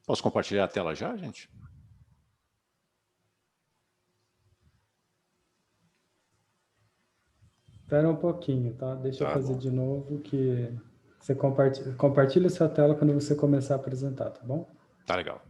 Posso compartilhar a tela já, gente? Espera um pouquinho, tá? Deixa eu Tá fazer bom. de novo que você compartilha sua tela quando você começar a apresentar, tá bom? Tá legal.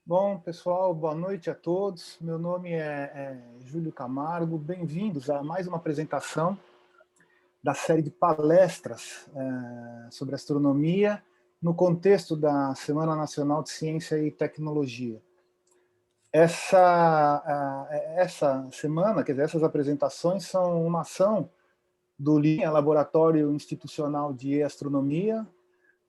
Bom, pessoal, boa noite a todos. Meu nome é Júlio Camargo. Bem-vindos a mais uma apresentação da série de palestras sobre astronomia no contexto da Semana Nacional de Ciência e Tecnologia. Essa semana, quer dizer, essas apresentações são uma ação do LINEA, Laboratório Institucional de Astronomia,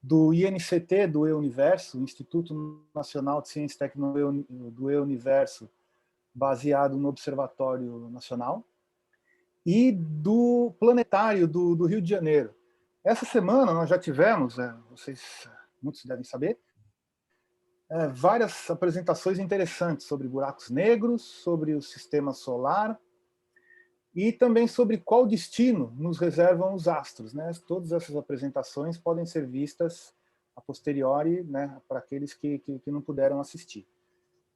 do INCT, do E-Universo, Instituto Nacional de Ciência e Tecnologia do E-Universo, baseado no Observatório Nacional, e do Planetário do Rio de Janeiro. Essa semana nós já tivemos, muitos devem saber, várias apresentações interessantes sobre buracos negros, sobre o sistema solar, e também sobre qual destino nos reservam os astros, né? Todas essas apresentações podem ser vistas a posteriori, né, para aqueles que não puderam assistir.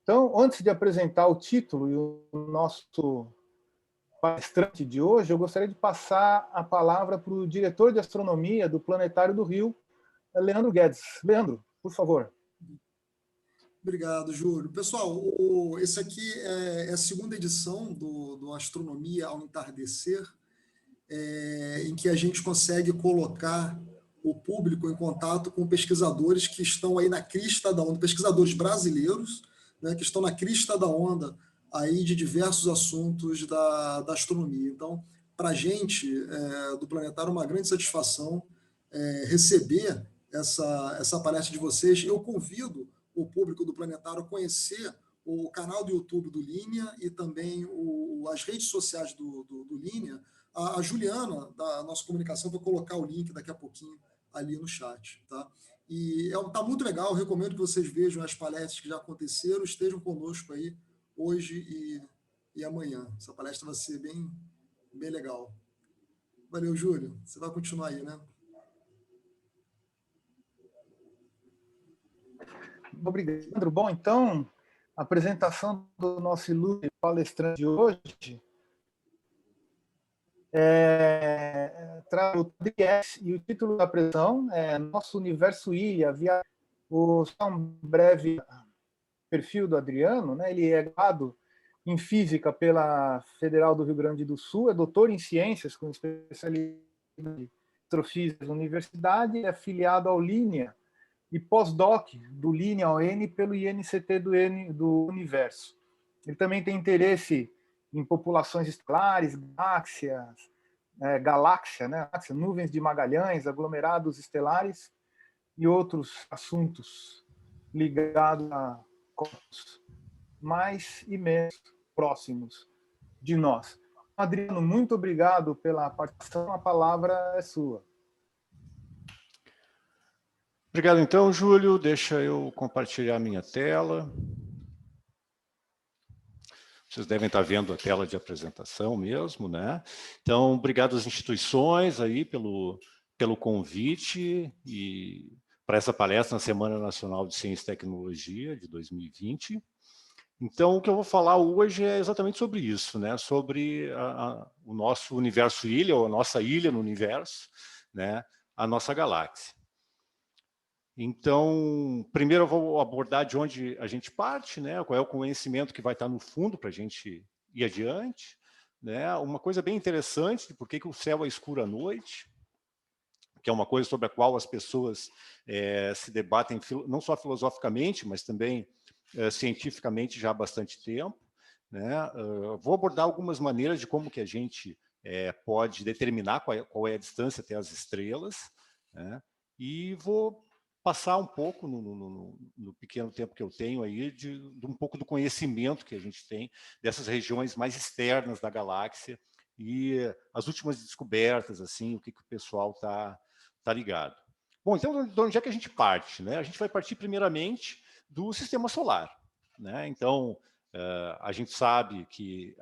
Então, antes de apresentar o título e o nosso palestrante de hoje, eu gostaria de passar a palavra para o diretor de astronomia do Planetário do Rio, Leandro Guedes. Leandro, por favor. Obrigado, Júlio. Pessoal, esse aqui é a segunda edição do Astronomia ao Entardecer, em que a gente consegue colocar o público em contato com pesquisadores que estão aí na crista da onda, pesquisadores brasileiros, né, que estão na crista da onda aí de diversos assuntos da astronomia. Então, para a gente, do Planetário, é uma grande satisfação receber essa palestra de vocês. Eu convido o público do Planetário a conhecer o canal do YouTube do Linea e também as redes sociais do Linea. A Juliana, da nossa comunicação, vai colocar o link daqui a pouquinho ali no chat. Tá? E está muito legal, eu recomendo que vocês vejam as palestras que já aconteceram, estejam conosco aí hoje e amanhã. Essa palestra vai ser bem legal. Valeu, Júlio. Você vai continuar aí, né? Obrigado. Bom, então, a apresentação do nosso ilustre palestrante de hoje traz o podcast, e o título da apresentação é Nosso Universo Ilha, só um breve perfil do Adriano, né? Ele é graduado em Física pela Federal do Rio Grande do Sul, é doutor em Ciências, com especialidade em Astrofísica da Universidade, é afiliado ao Linea, e pós-doc do Linea ON pelo INCT do Universo. Ele também tem interesse em populações estelares, galáxia, né? Nuvens de Magalhães, aglomerados estelares e outros assuntos ligados a corpos mais e menos próximos de nós. Adriano, muito obrigado pela participação. A palavra é sua. Obrigado, então, Júlio. Deixa eu compartilhar minha tela. Vocês devem estar vendo a tela de apresentação mesmo, né? Então, obrigado às instituições aí pelo convite e para essa palestra na Semana Nacional de Ciência e Tecnologia de 2020. Então, o que eu vou falar hoje é exatamente sobre isso, né? Sobre o nosso universo ilha, ou a nossa ilha no universo, né? A nossa galáxia. Então, primeiro eu vou abordar de onde a gente parte, né? Qual é o conhecimento que vai estar no fundo para a gente ir adiante, né? Uma coisa bem interessante de por que o céu é escuro à noite, que é uma coisa sobre a qual as pessoas se debatem não só filosoficamente, mas também cientificamente já há bastante tempo, né? Vou abordar algumas maneiras de como que a gente pode determinar qual é a distância até as estrelas, né? E vou passar um pouco, no pequeno tempo que eu tenho aí, de um pouco do conhecimento que a gente tem dessas regiões mais externas da galáxia e as últimas descobertas, assim, o que o pessoal tá ligado. Bom, então, de onde é que a gente parte, né? A gente vai partir primeiramente do Sistema Solar, né? Então, a gente sabe que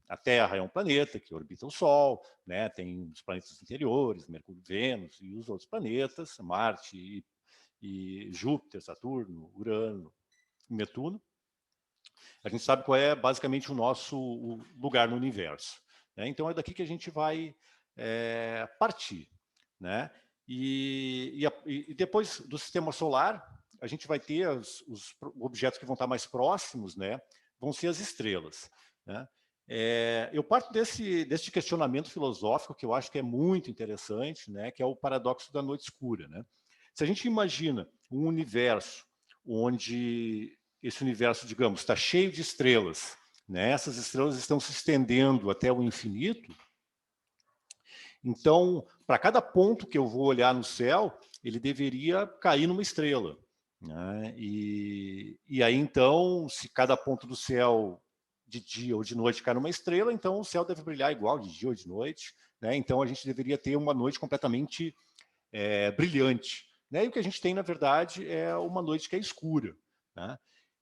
a Terra é um planeta que orbita o Sol, né? Tem os planetas interiores, Mercúrio, Vênus e os outros planetas, Marte e Júpiter, Saturno, Urano, Netuno. A gente sabe qual é basicamente o nosso lugar no universo, né? Então é daqui que a gente vai partir, né? E depois do Sistema Solar, a gente vai ter os objetos que vão estar mais próximos, né? Vão ser as estrelas, né? Eu parto desse questionamento filosófico que eu acho que é muito interessante, né? Que é o paradoxo da noite escura, né? Se a gente imagina um universo onde esse universo, digamos, está cheio de estrelas, né? Essas estrelas estão se estendendo até o infinito. Então, para cada ponto que eu vou olhar no céu, ele deveria cair numa estrela, né? E aí, então, se cada ponto do céu de dia ou de noite cai numa estrela, então o céu deve brilhar igual de dia ou de noite, né? Então, a gente deveria ter uma noite completamente brilhante, né? E o que a gente tem, na verdade, é uma noite que é escura, né?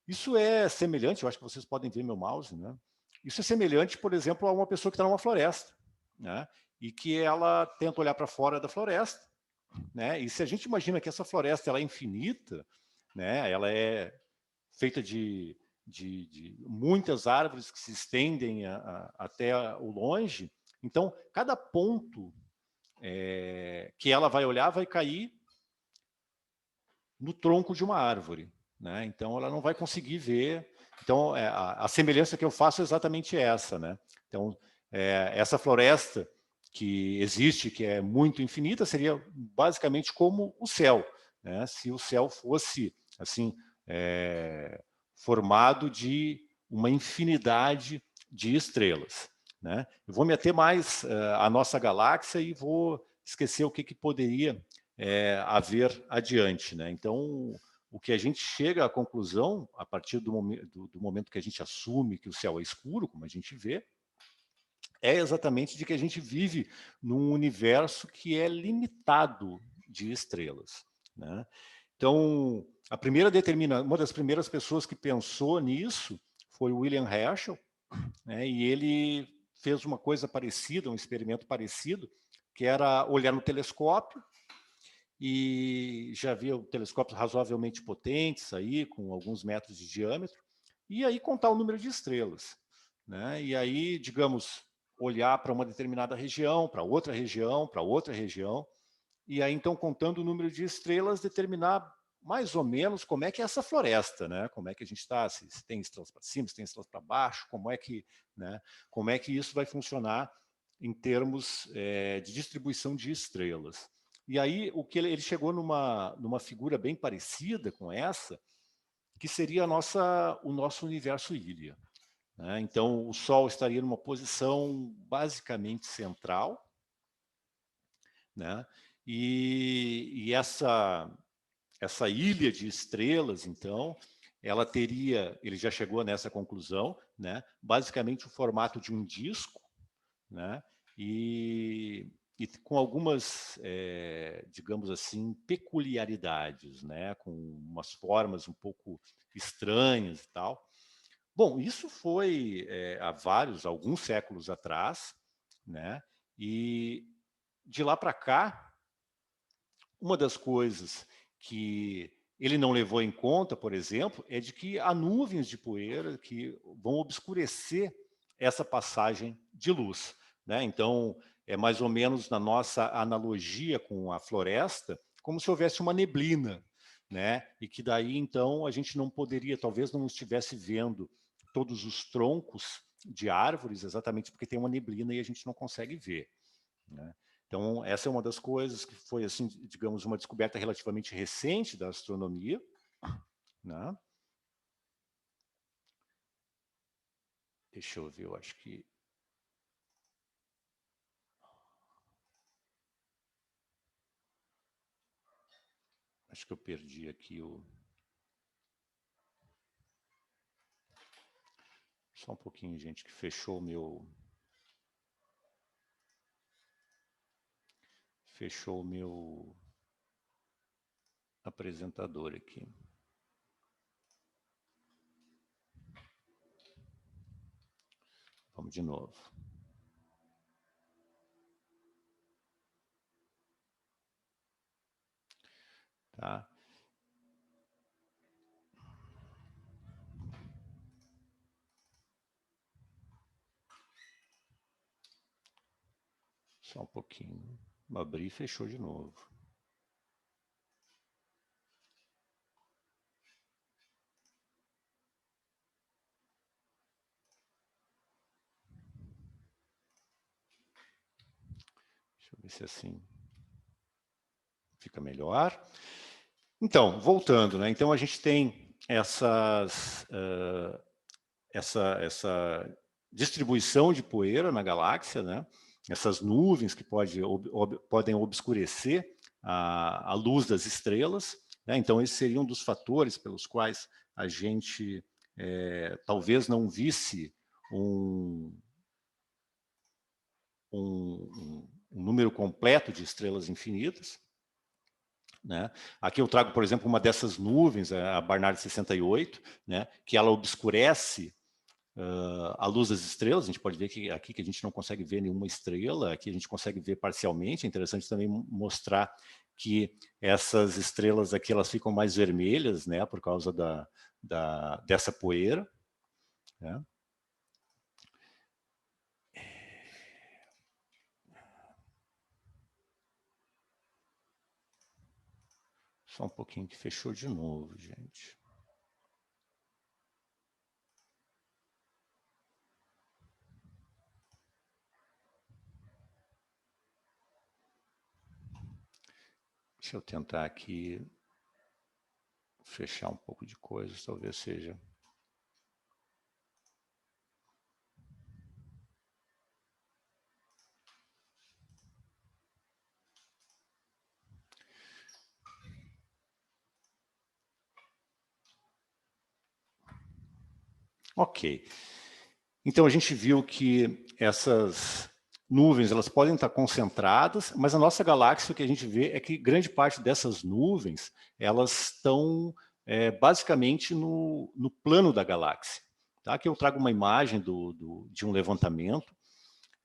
Isso é semelhante, eu acho que vocês podem ver meu mouse, né? Isso é semelhante, por exemplo, a uma pessoa que está numa floresta, né? E que ela tenta olhar para fora da floresta, né? E se a gente imagina que essa floresta ela é infinita, né? Ela é feita de muitas árvores que se estendem até o longe. Então, cada ponto que ela vai olhar vai cair no tronco de uma árvore, né? Então ela não vai conseguir ver. Então a semelhança que eu faço é exatamente essa, né? Então essa floresta que existe, que é muito infinita, seria basicamente como o céu, né? Se o céu fosse assim formado de uma infinidade de estrelas, né? Eu vou me ater mais à nossa galáxia e vou esquecer o que poderia haver adiante, né? Então, o que a gente chega à conclusão, a partir do momento que a gente assume que o céu é escuro, como a gente vê, é exatamente de que a gente vive num universo que é limitado de estrelas, né? Então, uma das primeiras pessoas que pensou nisso foi o William Herschel, né? E ele fez uma coisa parecida, um experimento parecido, que era olhar no telescópio, e já havia telescópios razoavelmente potentes aí, com alguns metros de diâmetro, e aí contar o número de estrelas, né? E aí, digamos, olhar para uma determinada região, para outra região, para outra região, e aí então contando o número de estrelas, determinar mais ou menos como é que é essa floresta, né? Como é que a gente está, se tem estrelas para cima, se tem estrelas para baixo, né? Como é que isso vai funcionar em termos de distribuição de estrelas. E aí o que ele chegou numa figura bem parecida com essa, que seria o nosso universo Ilha, né? Então o Sol estaria numa posição basicamente central, né? E essa ilha de estrelas, então, ele já chegou nessa conclusão, né? Basicamente o formato de um disco, né? E com algumas, digamos assim, peculiaridades, né? Com umas formas um pouco estranhas e tal. Bom, isso foi há alguns séculos atrás, né? E de lá para cá, uma das coisas que ele não levou em conta, por exemplo, é de que há nuvens de poeira que vão obscurecer essa passagem de luz, né? Então, é mais ou menos na nossa analogia com a floresta, como se houvesse uma neblina, né? E que daí, então, a gente não poderia, talvez não estivesse vendo todos os troncos de árvores, exatamente porque tem uma neblina e a gente não consegue ver, né? Então, essa é uma das coisas que foi, assim, digamos, uma descoberta relativamente recente da astronomia, né? Deixa eu ver, eu acho que... Acho que eu perdi aqui o... Só um pouquinho, gente, que fechou o meu... Fechou o meu apresentador aqui. Vamos de novo. Tá? Só um pouquinho. Abri e fechou de novo. Deixa eu ver se assim fica melhor. Então, voltando, né? Então a gente tem essa distribuição de poeira na galáxia, né? Essas nuvens que podem obscurecer a luz das estrelas, né? Então esse seria um dos fatores pelos quais a gente talvez não visse um número completo de estrelas infinitas, né? Aqui eu trago, por exemplo, uma dessas nuvens, a Barnard 68, né? Que ela obscurece a luz das estrelas. A gente pode ver que aqui que a gente não consegue ver nenhuma estrela, aqui a gente consegue ver parcialmente. É interessante também mostrar que essas estrelas aqui elas ficam mais vermelhas, né? Por causa dessa poeira, né? Só um pouquinho que fechou de novo, gente. Deixa eu tentar aqui fechar um pouco de coisas, talvez seja... Ok. Então a gente viu que essas nuvens elas podem estar concentradas, mas a nossa galáxia, o que a gente vê é que grande parte dessas nuvens elas estão basicamente no plano da galáxia. Tá? Aqui eu trago uma imagem de um levantamento,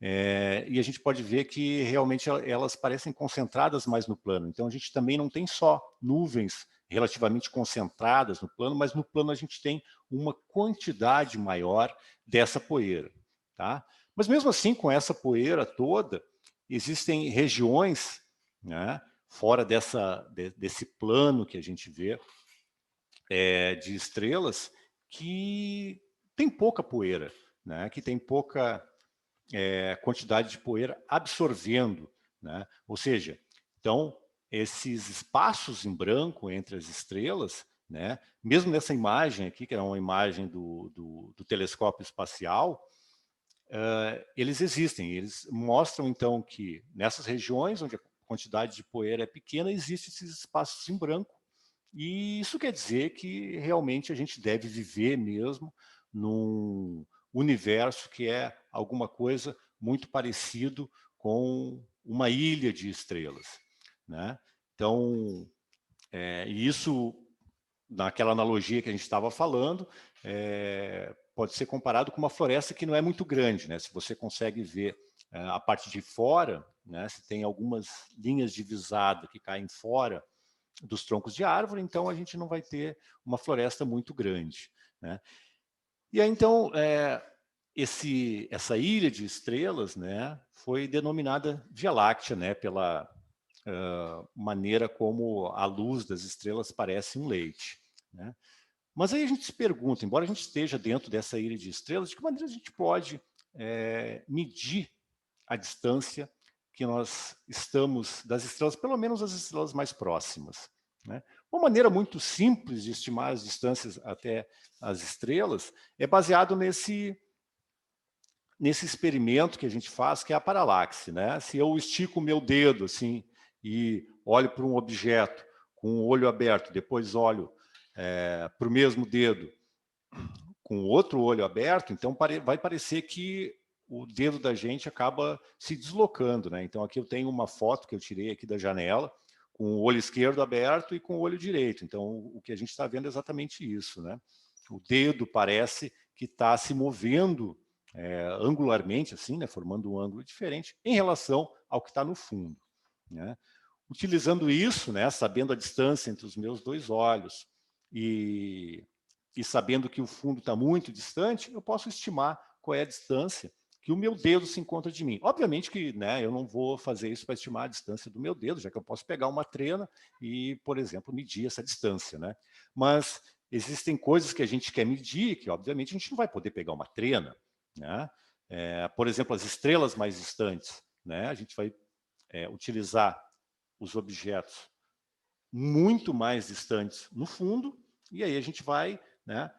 e a gente pode ver que realmente elas parecem concentradas mais no plano. Então a gente também não tem só nuvens relativamente concentradas no plano, mas no plano a gente tem uma quantidade maior dessa poeira. Tá? Mas mesmo assim, com essa poeira toda, existem regiões, né, fora desse plano que a gente vê de estrelas que tem pouca poeira, né, que tem pouca quantidade de poeira absorvendo, né? Ou seja, então, esses espaços em branco entre as estrelas, né? Mesmo nessa imagem aqui, que é uma imagem do telescópio espacial, eles existem, eles mostram então que nessas regiões onde a quantidade de poeira é pequena, existem esses espaços em branco, e isso quer dizer que realmente a gente deve viver mesmo num universo que é alguma coisa muito parecido com uma ilha de estrelas, né? Então, isso, naquela analogia que a gente estava falando, pode ser comparado com uma floresta que não é muito grande, né? Se você consegue ver a parte de fora, né? Se tem algumas linhas divisadas que caem fora dos troncos de árvore, então a gente não vai ter uma floresta muito grande, né? E aí, então, essa ilha de estrelas, né, foi denominada Via Láctea, né, pela maneira como a luz das estrelas parece um leite, né? Mas aí a gente se pergunta, embora a gente esteja dentro dessa ilha de estrelas, de que maneira a gente pode medir a distância que nós estamos das estrelas, pelo menos as estrelas mais próximas, né? Uma maneira muito simples de estimar as distâncias até as estrelas é baseado nesse experimento que a gente faz, que é a paralaxe, né? Se eu estico o meu dedo assim e olho para um objeto com o olho aberto, depois olho para o mesmo dedo com o outro olho aberto, então vai parecer que o dedo da gente acaba se deslocando, né? Então aqui eu tenho uma foto que eu tirei aqui da janela, com o olho esquerdo aberto e com o olho direito. Então o que a gente está vendo é exatamente isso, né? O dedo parece que está se movendo angularmente, assim, né? Formando um ângulo diferente em relação ao que está no fundo, né? Utilizando isso, né? Sabendo a distância entre os meus dois olhos e sabendo que o fundo está muito distante, eu posso estimar qual é a distância que o meu dedo se encontra de mim. Obviamente que, né, eu não vou fazer isso para estimar a distância do meu dedo, já que eu posso pegar uma trena e, por exemplo, medir essa distância, né? Mas existem coisas que a gente quer medir, que obviamente a gente não vai poder pegar uma trena, né? Por exemplo, as estrelas mais distantes, né? A gente vai utilizar os objetos muito mais distantes no fundo, e aí a gente vai, né,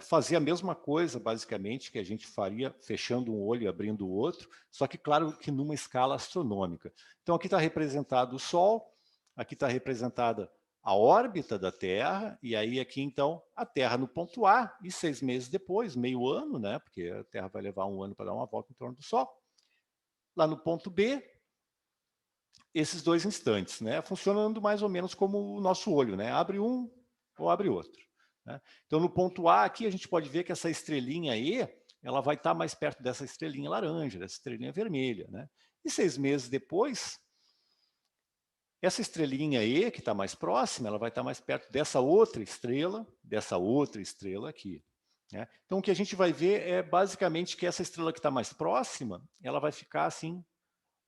fazer a mesma coisa, basicamente, que a gente faria fechando um olho e abrindo o outro, só que, claro, que numa escala astronômica. Então, aqui está representado o Sol, aqui está representada a órbita da Terra, e aí aqui, então, a Terra no ponto A, e 6 meses depois, meio ano, né, porque a Terra vai levar um ano para dar uma volta em torno do Sol. Lá no ponto B, esses dois instantes, né, funcionando mais ou menos como o nosso olho, né, abre um ou abre outro, né? Então, no ponto A aqui, a gente pode ver que essa estrelinha E, ela vai estar mais perto dessa estrelinha laranja, dessa estrelinha vermelha, né? E 6 meses depois, essa estrelinha E, que está mais próxima, ela vai estar mais perto dessa outra estrela aqui, né? Então, o que a gente vai ver é basicamente que essa estrela que está mais próxima, ela vai ficar assim,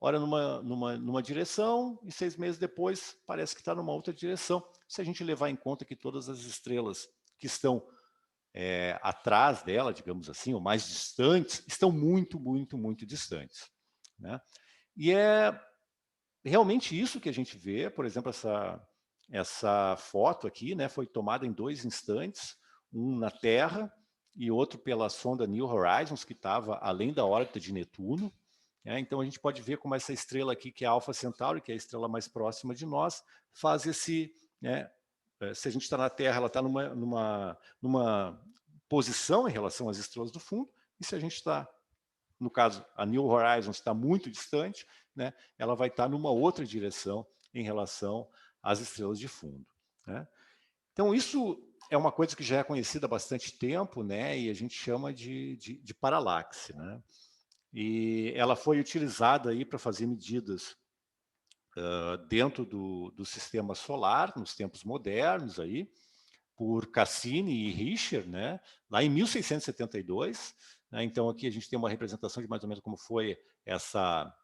ora numa direção, e 6 meses depois parece que está numa outra direção. Se a gente levar em conta que todas as estrelas que estão atrás dela, digamos assim, ou mais distantes, estão muito, muito, muito distantes, né? E é realmente isso que a gente vê, por exemplo, essa foto aqui, né, foi tomada em 2 instantes, um na Terra e outro pela sonda New Horizons, que estava além da órbita de Netuno. Então, a gente pode ver como essa estrela aqui, que é a Alpha Centauri, que é a estrela mais próxima de nós, faz esse... né, se a gente está na Terra, ela está numa posição em relação às estrelas do fundo, e se a gente está, no caso, a New Horizons está muito distante, né, ela vai estar numa outra direção em relação às estrelas de fundo, né? Então, isso é uma coisa que já é conhecida há bastante tempo, né, e a gente chama de paralaxe, né? E ela foi utilizada aí para fazer medidas dentro do sistema solar, nos tempos modernos, aí, por Cassini e Richter, né, lá em 1672. Né, então, aqui a gente tem uma representação de mais ou menos como foi essa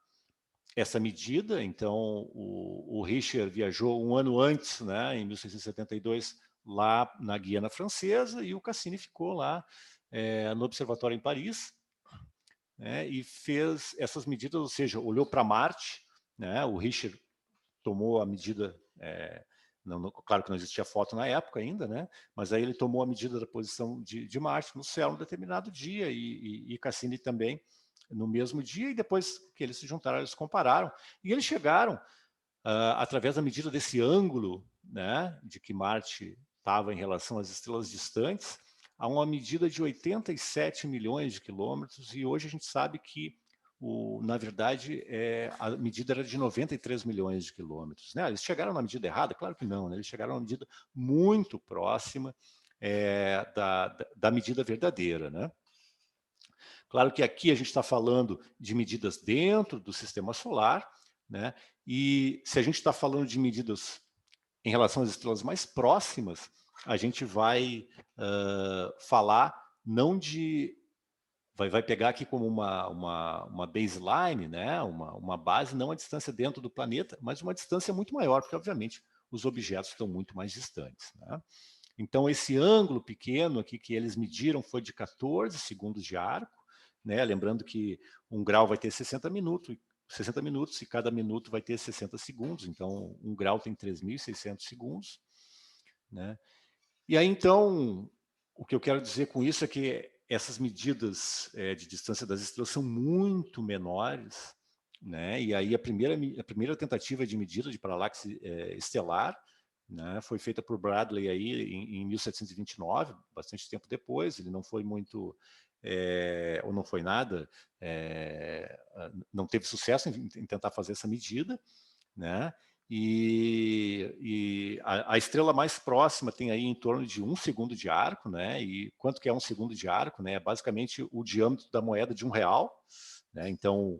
medida. Então, o Richter viajou um ano antes, né, em 1672, lá na Guiana Francesa, e o Cassini ficou lá no observatório em Paris, né, e fez essas medidas, ou seja, olhou para Marte, né, o Richter tomou a medida, claro que não existia foto na época ainda, né, mas aí ele tomou a medida da posição de Marte no céu num determinado dia, e Cassini também no mesmo dia, e depois que eles se juntaram, eles compararam, e eles chegaram, através da medida desse ângulo, né, de que Marte estava em relação às estrelas distantes, a uma medida de 87 milhões de quilômetros, e hoje a gente sabe que, na verdade, a medida era de 93 milhões de quilômetros, né? Eles chegaram na medida errada? Claro que não, né? Eles chegaram na medida muito próxima da medida verdadeira, né? Claro que aqui a gente está falando de medidas dentro do sistema solar, né? E se a gente está falando de medidas em relação às estrelas mais próximas, a gente vai falar não de... Vai pegar aqui como uma baseline, né? uma base, não a distância dentro do planeta, mas uma distância muito maior, porque, obviamente, os objetos estão muito mais distantes, né? Então, esse ângulo pequeno aqui que eles mediram foi de 14 segundos de arco, né? Lembrando que um grau vai ter 60 minutos, e cada minuto vai ter 60 segundos, então um grau tem 3.600 segundos, né? E aí, então, o que eu quero dizer com isso é que essas medidas de distância das estrelas são muito menores, né? E aí a primeira tentativa de medida de paralaxe estelar né? Foi feita por Bradley aí em 1729, bastante tempo depois. Ele não foi muito, ou não foi nada, não teve sucesso em tentar fazer essa medida, né? E a estrela mais próxima tem aí em torno de 1 segundo de arco, né? E quanto que é 1 segundo de arco, né? É basicamente o diâmetro da moeda de R$1, né? Então,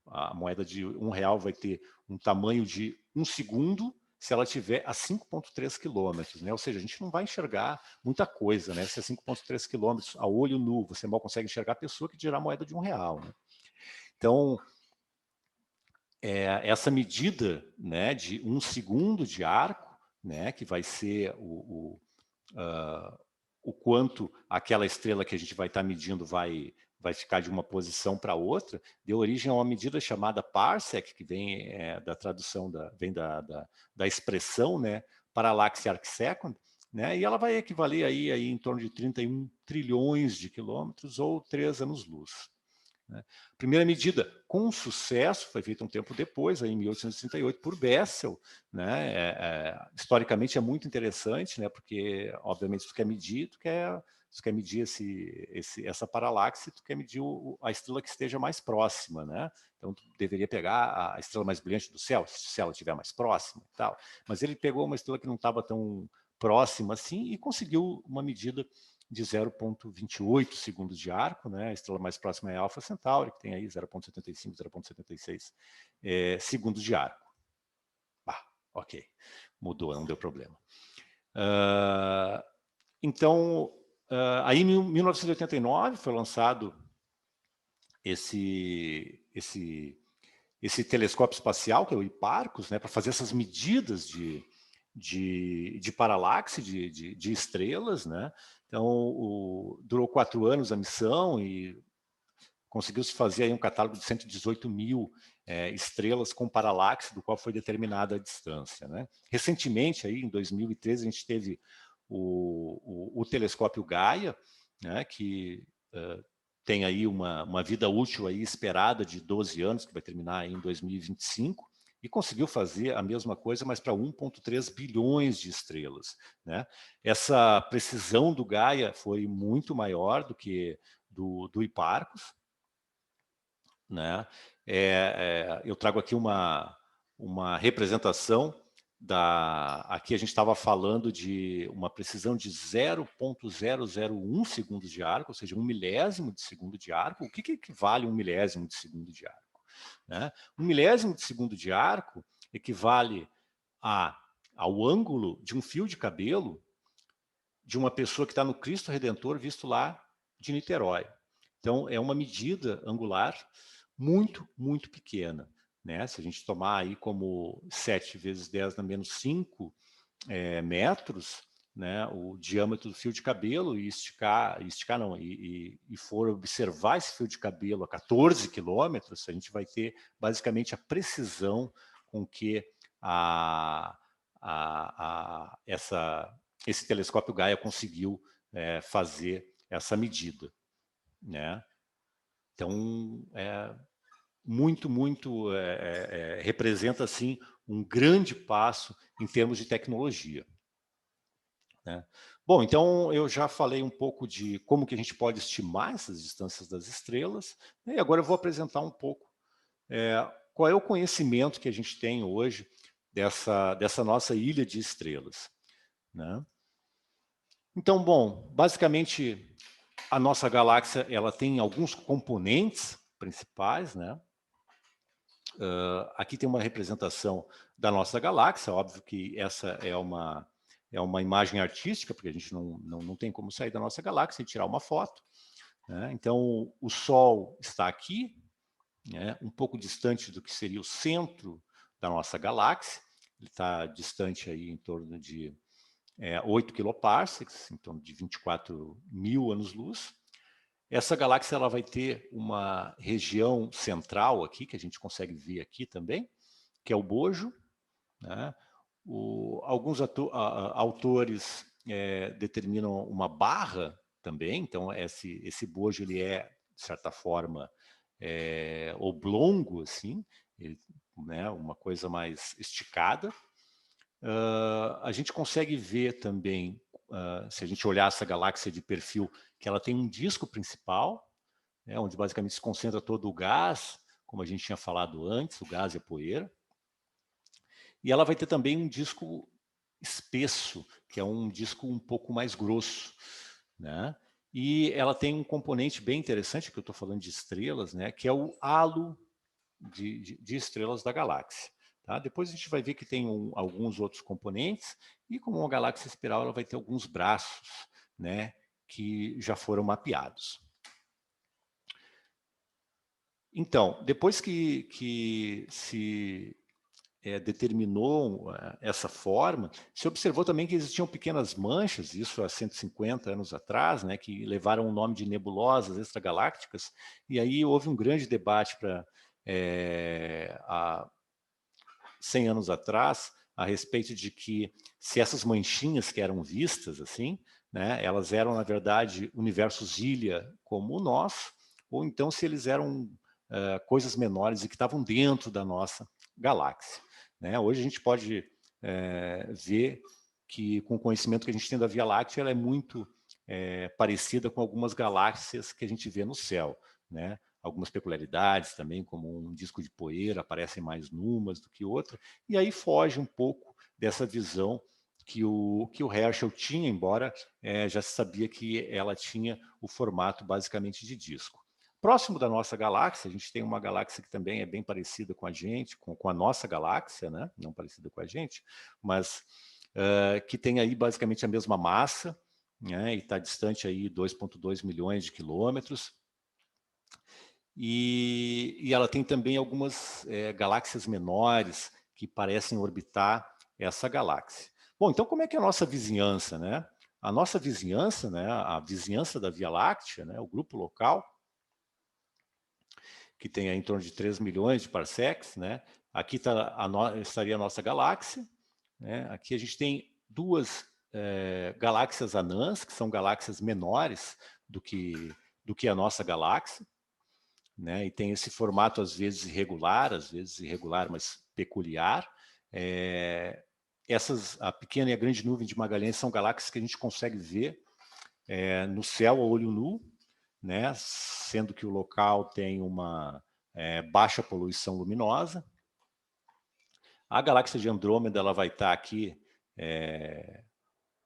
a moeda de R$1 vai ter um tamanho de 1 segundo se ela tiver a 5,3 quilômetros, né? Ou seja, a gente não vai enxergar muita coisa, né? Se é 5,3 quilômetros a olho nu, você mal consegue enxergar a pessoa que dirá a moeda de R$1, né? Então, essa medida, né, de 1 segundo de arco, né, que vai ser o quanto aquela estrela que a gente vai estar medindo vai ficar de uma posição para outra, deu origem a uma medida chamada parsec, que vem da tradução, vem da expressão, né, parallax arcsecond, né, e ela vai equivaler aí em torno de 31 trilhões de quilômetros ou 3 anos-luz. Né? A primeira medida com sucesso foi feita um tempo depois, aí em 1838, por Bessel. Né? Historicamente é muito interessante, né? Porque, obviamente, se tu quer medir, essa paralaxe, tu quer medir a estrela que esteja mais próxima. Né? Então, tu deveria pegar a estrela mais brilhante do céu, se ela estiver mais próxima e tal. Mas ele pegou uma estrela que não estava tão próxima assim e conseguiu uma medida de 0,28 segundos de arco, né? A estrela mais próxima é Alpha Centauri, que tem aí 0,75, 0,76 segundos de arco. Ok, mudou, não deu problema. Então, aí em 1989 foi lançado esse telescópio espacial, que é o Hipparcos, né, para fazer essas medidas de paralaxe, de estrelas, né? Então, durou 4 anos a missão e conseguiu-se fazer aí um catálogo de 118 mil estrelas com paralaxe, do qual foi determinada a distância. Né? Recentemente, aí, em 2013, a gente teve o telescópio Gaia, né, que tem aí uma vida útil aí esperada de 12 anos, que vai terminar aí em 2025, e conseguiu fazer a mesma coisa, mas para 1,3 bilhões de estrelas. Né? Essa precisão do Gaia foi muito maior do que do Hipparcos. Né? Eu trago aqui uma representação aqui a gente estava falando de uma precisão de 0,001 segundos de arco, ou seja, 1 milésimo de segundo de arco. O que equivale a 1 milésimo de segundo de arco? Né? 1 milésimo de segundo de arco equivale ao ângulo de um fio de cabelo de uma pessoa que está no Cristo Redentor visto lá de Niterói. Então, é uma medida angular muito, muito pequena. Né? Se a gente tomar aí como 7 vezes 10 na menos 5 metros, né, o diâmetro do fio de cabelo, e for observar esse fio de cabelo a 14 quilômetros, a gente vai ter basicamente a precisão com que esse telescópio Gaia conseguiu fazer essa medida. Né? Então, representa assim um grande passo em termos de tecnologia. Né? Bom, então eu já falei um pouco de como que a gente pode estimar essas distâncias das estrelas, né? E agora eu vou apresentar um pouco qual é o conhecimento que a gente tem hoje dessa nossa ilha de estrelas. Né? Então, bom, basicamente a nossa galáxia ela tem alguns componentes principais, né? Aqui tem uma representação da nossa galáxia, óbvio que essa é uma imagem artística, porque a gente não tem como sair da nossa galáxia e tirar uma foto. Né? Então, o Sol está aqui, né? Um pouco distante do que seria o centro da nossa galáxia. Ele está distante aí em torno de 8 quiloparsecs, em torno de 24 mil anos-luz. Essa galáxia ela vai ter uma região central aqui, que a gente consegue ver aqui também, que é o bojo. Né? Alguns autores determinam uma barra também, então esse bojo ele de certa forma, oblongo, assim, né? Uma coisa mais esticada. a gente consegue ver também, se a gente olhar essa galáxia de perfil, que ela tem um disco principal, né, onde basicamente se concentra todo o gás, como a gente tinha falado antes, o gás e a poeira. E ela vai ter também um disco espesso, que é um disco um pouco mais grosso, né? E ela tem um componente bem interessante, que eu estou falando de estrelas, né? Que é o halo de estrelas da galáxia. Tá? Depois a gente vai ver que tem alguns outros componentes, e como uma galáxia espiral, ela vai ter alguns braços, né? Que já foram mapeados. Então, depois que se determinou essa forma, se observou também que existiam pequenas manchas, isso há 150 anos atrás, né, que levaram o nome de nebulosas extragalácticas, e aí houve um grande debate há 100 anos atrás a respeito de que se essas manchinhas que eram vistas assim, né, elas eram na verdade universos ilha como o nosso, ou então se eles eram coisas menores e que estavam dentro da nossa galáxia. Né? Hoje a gente pode ver que, com o conhecimento que a gente tem da Via Láctea, ela é muito parecida com algumas galáxias que a gente vê no céu. Né? Algumas peculiaridades também, como um disco de poeira, aparecem mais numas do que outra, e aí foge um pouco dessa visão que o Herschel tinha, embora já se sabia que ela tinha o formato basicamente de disco. Próximo da nossa galáxia, a gente tem uma galáxia que também é bem parecida com a gente, com a nossa galáxia, né? Não parecida com a gente, mas que tem aí basicamente a mesma massa, né? E está distante aí 2,2 milhões de quilômetros. E ela tem também algumas galáxias menores que parecem orbitar essa galáxia. Bom, então como é que é a nossa vizinhança, né? A nossa vizinhança, né? A vizinhança da Via Láctea, né? O grupo local, que tem em torno de 3 milhões de parsecs, né? Aqui estaria a nossa galáxia, né? Aqui a gente tem duas galáxias anãs, que são galáxias menores do que a nossa galáxia, né? E tem esse formato às vezes irregular, mas peculiar. A pequena e a grande nuvem de Magalhães são galáxias que a gente consegue ver no céu a olho nu, né? Sendo que o local tem uma baixa poluição luminosa. A galáxia de Andrômeda ela vai estar aqui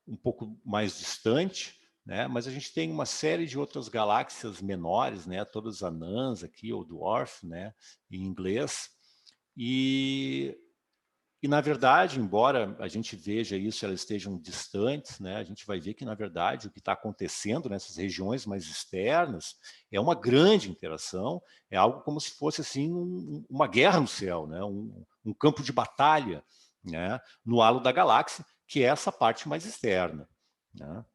um pouco mais distante, né? Mas a gente tem uma série de outras galáxias menores, né? Todas anãs aqui, ou dwarf, né? Em inglês. E, na verdade, embora a gente veja isso, elas estejam distantes, né, a gente vai ver que, na verdade, o que está acontecendo nessas regiões mais externas é uma grande interação, é algo como se fosse assim, uma guerra no céu, né, um campo de batalha, né, no halo da galáxia, que é essa parte mais externa. Né.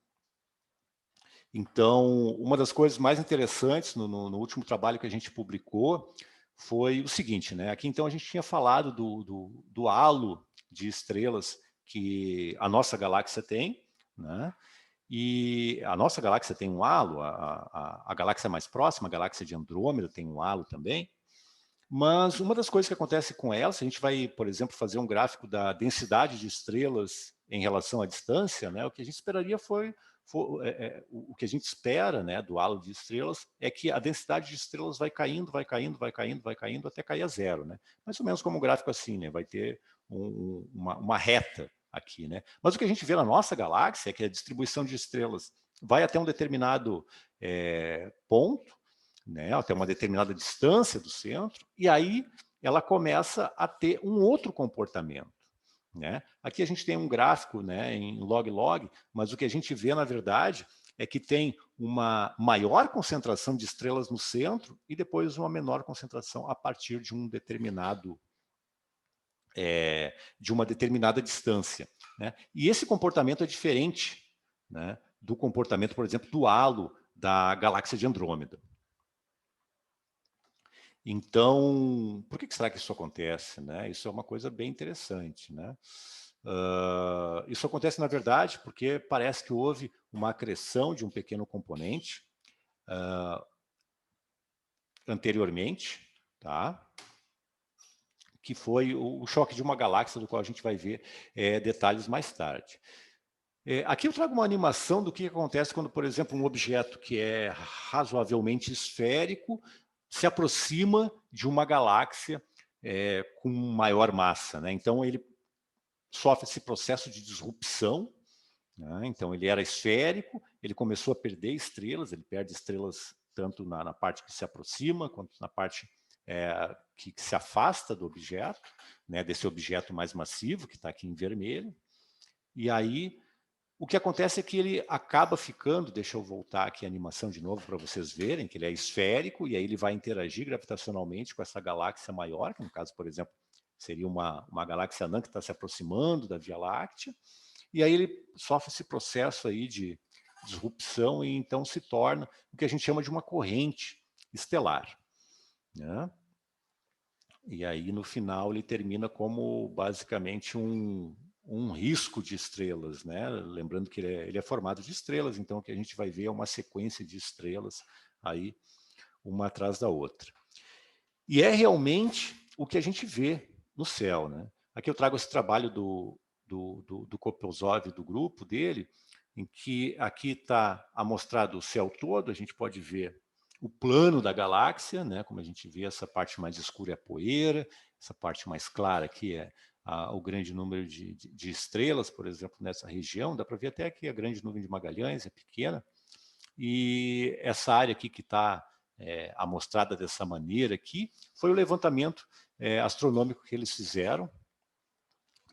Então, uma das coisas mais interessantes no último trabalho que a gente publicou foi o seguinte, né? Aqui então a gente tinha falado do halo de estrelas que a nossa galáxia tem, né? E a nossa galáxia tem um halo, a galáxia mais próxima, a galáxia de Andrômeda, tem um halo também. Mas uma das coisas que acontece com ela, se a gente vai, por exemplo, fazer um gráfico da densidade de estrelas em relação à distância, né? O que a gente esperaria o que a gente espera, né, do halo de estrelas é que a densidade de estrelas vai caindo, vai caindo, vai caindo, vai caindo até cair a zero, né? Mais ou menos como um gráfico assim, né? Vai ter uma reta aqui, né? Mas o que a gente vê na nossa galáxia é que a distribuição de estrelas vai até um determinado ponto, né? Até uma determinada distância do centro, e aí ela começa a ter um outro comportamento. Né? Aqui a gente tem um gráfico, né, em log-log, mas o que a gente vê, na verdade, é que tem uma maior concentração de estrelas no centro e depois uma menor concentração a partir de um determinado de uma determinada distância. Né? E esse comportamento é diferente, né, do comportamento, por exemplo, do halo da galáxia de Andrômeda. Então, por que será que isso acontece? Né? Isso é uma coisa bem interessante. Né? Isso acontece, na verdade, porque parece que houve uma acreção de um pequeno componente anteriormente, tá? que foi o choque de uma galáxia, do qual a gente vai ver detalhes mais tarde. Aqui eu trago uma animação do que acontece quando, por exemplo, um objeto que é razoavelmente esférico se aproxima de uma galáxia com maior massa, né? Então, ele sofre esse processo de disrupção, né? Então, ele era esférico, ele começou a perder estrelas, ele perde estrelas tanto na parte que se aproxima, quanto na parte que se afasta do objeto, né? Desse objeto mais massivo, que está aqui em vermelho. E aí, o que acontece é que ele acaba ficando, deixa eu voltar aqui a animação de novo para vocês verem, que ele é esférico, e aí ele vai interagir gravitacionalmente com essa galáxia maior, que no caso, por exemplo, seria uma galáxia anã que está se aproximando da Via Láctea, e aí ele sofre esse processo aí de disrupção e então se torna o que a gente chama de uma corrente estelar, né? E aí, no final, ele termina como, basicamente, um risco de estrelas, né? Lembrando que ele é formado de estrelas, então o que a gente vai ver é uma sequência de estrelas aí, uma atrás da outra. E é realmente o que a gente vê no céu, né? Aqui eu trago esse trabalho do Kopelsov, do grupo dele, em que aqui está amostrado o céu todo, a gente pode ver o plano da galáxia, né? Como a gente vê, essa parte mais escura é a poeira, essa parte mais clara aqui é o grande número de estrelas, por exemplo, nessa região. Dá para ver até que a grande nuvem de Magalhães é pequena. E essa área aqui que está amostrada dessa maneira aqui, foi o levantamento astronômico que eles fizeram.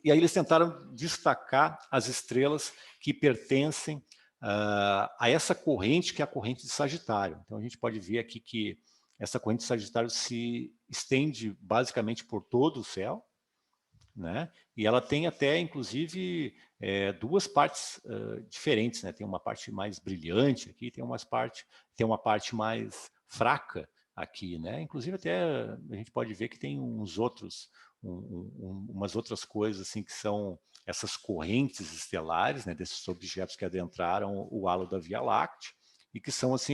E aí eles tentaram destacar as estrelas que pertencem a essa corrente, que é a corrente de Sagitário. Então, a gente pode ver aqui que essa corrente de Sagitário se estende basicamente por todo o céu, né? E ela tem até, inclusive, duas partes diferentes, né? Tem uma parte mais brilhante aqui, tem uma parte mais fraca aqui, né? Inclusive, até a gente pode ver que tem umas outras coisas assim que são essas correntes estelares, né, desses objetos que adentraram o halo da Via Láctea e que são assim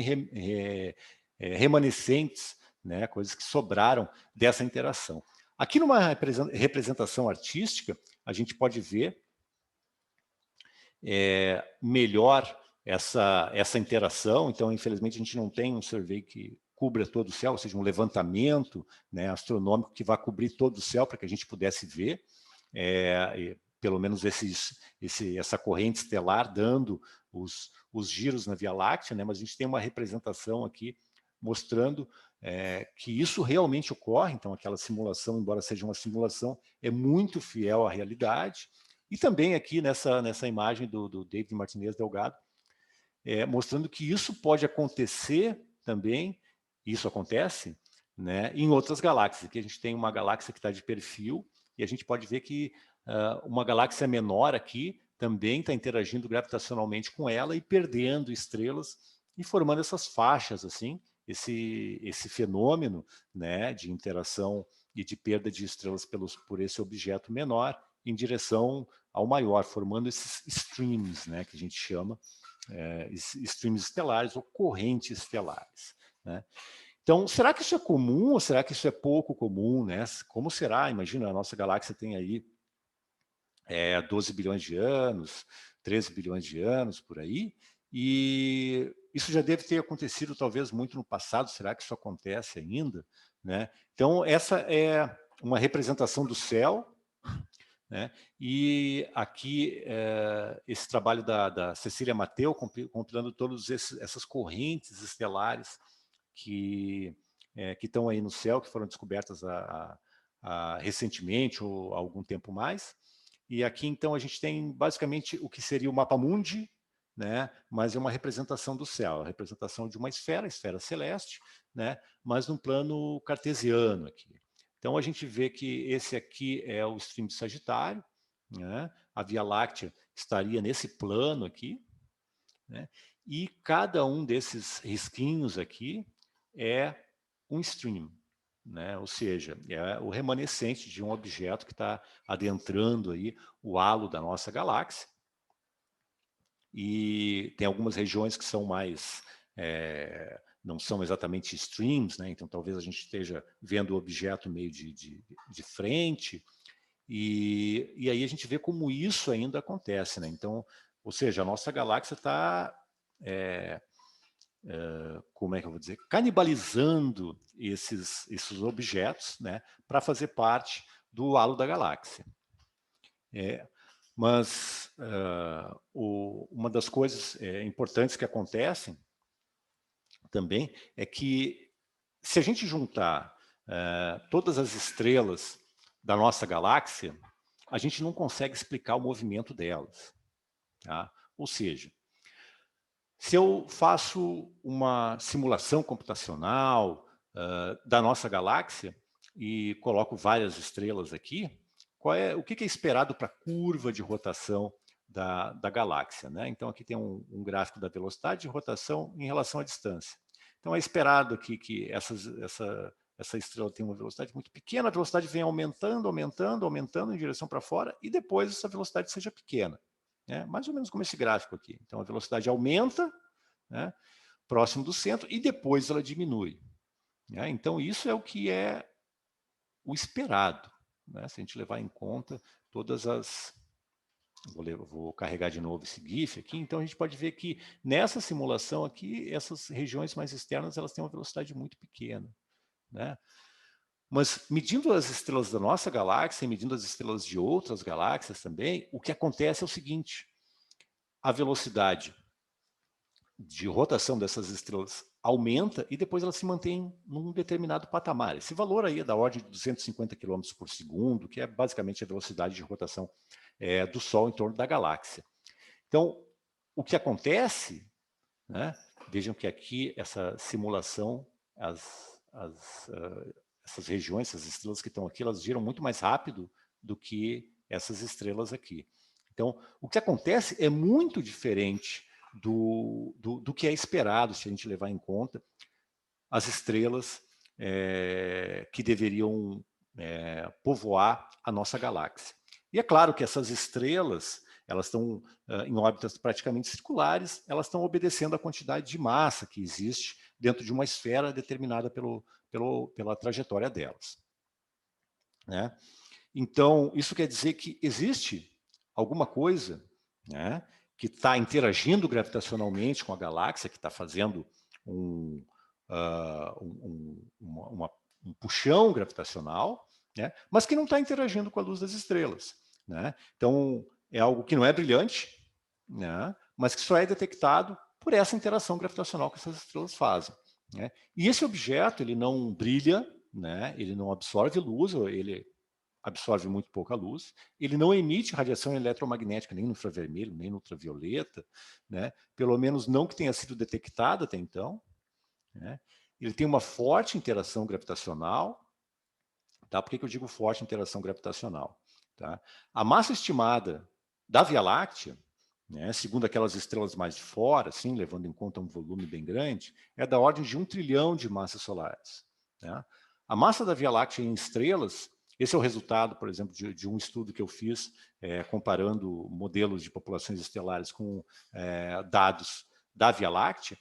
remanescentes, né, coisas que sobraram dessa interação. Aqui numa representação artística, a gente pode ver melhor essa interação. Então, infelizmente, a gente não tem um survey que cubra todo o céu, ou seja, um levantamento, né, astronômico que vá cobrir todo o céu para que a gente pudesse ver, pelo menos essa corrente estelar dando os giros na Via Láctea, né, mas a gente tem uma representação aqui mostrando que isso realmente ocorre. Então, aquela simulação, embora seja uma simulação, é muito fiel à realidade. E também aqui nessa imagem do David Martinez Delgado, mostrando que isso pode acontecer também, isso acontece, né, em outras galáxias. Aqui a gente tem uma galáxia que está de perfil, e a gente pode ver que uma galáxia menor aqui também está interagindo gravitacionalmente com ela e perdendo estrelas e formando essas faixas, assim, esse fenômeno, né, de interação e de perda de estrelas por esse objeto menor em direção ao maior, formando esses streams, né, que a gente chama, streams estelares ou correntes estelares, né? Então, será que isso é comum ou será que isso é pouco comum, né? Como será? Imagina, a nossa galáxia tem aí 12 bilhões de anos, 13 bilhões de anos, por aí, e isso já deve ter acontecido talvez muito no passado. Será que isso acontece ainda, né? Então, essa é uma representação do céu, né? E aqui esse trabalho da Cecília Mateu, compilando todas essas correntes estelares que estão aí no céu, que foram descobertas recentemente ou há algum tempo mais. E aqui, então, a gente tem basicamente o que seria o mapa mundi, né? Mas é uma representação do céu, a representação de uma esfera celeste, né? Mas num plano cartesiano aqui. Então, a gente vê que esse aqui é o stream de Sagitário, né? A Via Láctea estaria nesse plano aqui, né? E cada um desses risquinhos aqui é um stream, né? Ou seja, é o remanescente de um objeto que está adentrando aí o halo da nossa galáxia. E tem algumas regiões que são mais não são exatamente streams, né? Então talvez a gente esteja vendo o objeto meio de frente, e aí a gente vê como isso ainda acontece, né? Então, ou seja, a nossa galáxia está, como é que eu vou dizer, canibalizando esses objetos, né, para fazer parte do halo da galáxia. Mas uma das coisas importantes que acontecem também é que, se a gente juntar todas as estrelas da nossa galáxia, a gente não consegue explicar o movimento delas. Tá? Ou seja, se eu faço uma simulação computacional da nossa galáxia e coloco várias estrelas aqui, o que é esperado para a curva de rotação da galáxia, né? Então, aqui tem um gráfico da velocidade de rotação em relação à distância. Então, é esperado aqui que essa estrela tenha uma velocidade muito pequena, a velocidade vem aumentando, aumentando, aumentando em direção para fora, e depois essa velocidade seja pequena. Mais ou menos como esse gráfico aqui. Então, a velocidade aumenta, né, próximo do centro, e depois ela diminui. Então, isso é o que é o esperado, né, se a gente levar em conta todas as... Vou carregar de novo esse GIF aqui. Então, a gente pode ver que nessa simulação aqui, essas regiões mais externas elas têm uma velocidade muito pequena, né? Mas, medindo as estrelas da nossa galáxia e medindo as estrelas de outras galáxias também, o que acontece é o seguinte: a velocidade de rotação dessas estrelas aumenta e depois elas se mantêm num determinado patamar. Esse valor aí é da ordem de 250 km por segundo, que é basicamente a velocidade de rotação do Sol em torno da galáxia. Então, o que acontece, né, vejam que aqui essa simulação, essas regiões, essas estrelas que estão aqui, elas giram muito mais rápido do que essas estrelas aqui. Então, o que acontece é muito diferente do que é esperado, se a gente levar em conta as estrelas que deveriam povoar a nossa galáxia. E é claro que essas estrelas, elas estão em órbitas praticamente circulares, elas estão obedecendo à quantidade de massa que existe dentro de uma esfera determinada pela trajetória delas, né? Então, isso quer dizer que existe alguma coisa, né, que está interagindo gravitacionalmente com a galáxia, que está fazendo um puxão gravitacional, né, mas que não está interagindo com a luz das estrelas, né? Então, é algo que não é brilhante, né, mas que só é detectado por essa interação gravitacional que essas estrelas fazem, né? E esse objeto, ele não brilha, né, ele não absorve luz, ele absorve muito pouca luz, ele não emite radiação eletromagnética, nem no infravermelho, nem no ultravioleta, né? Pelo menos não que tenha sido detectada até então, né? Ele tem uma forte interação gravitacional. Tá? Por que eu digo forte interação gravitacional? Tá? A massa estimada da Via Láctea, né, segundo aquelas estrelas mais de fora, assim, levando em conta um volume bem grande, é da ordem de 1 trilhão de massas solares. Tá? A massa da Via Láctea em estrelas, esse é o resultado, por exemplo, de um estudo que eu fiz comparando modelos de populações estelares com dados da Via Láctea,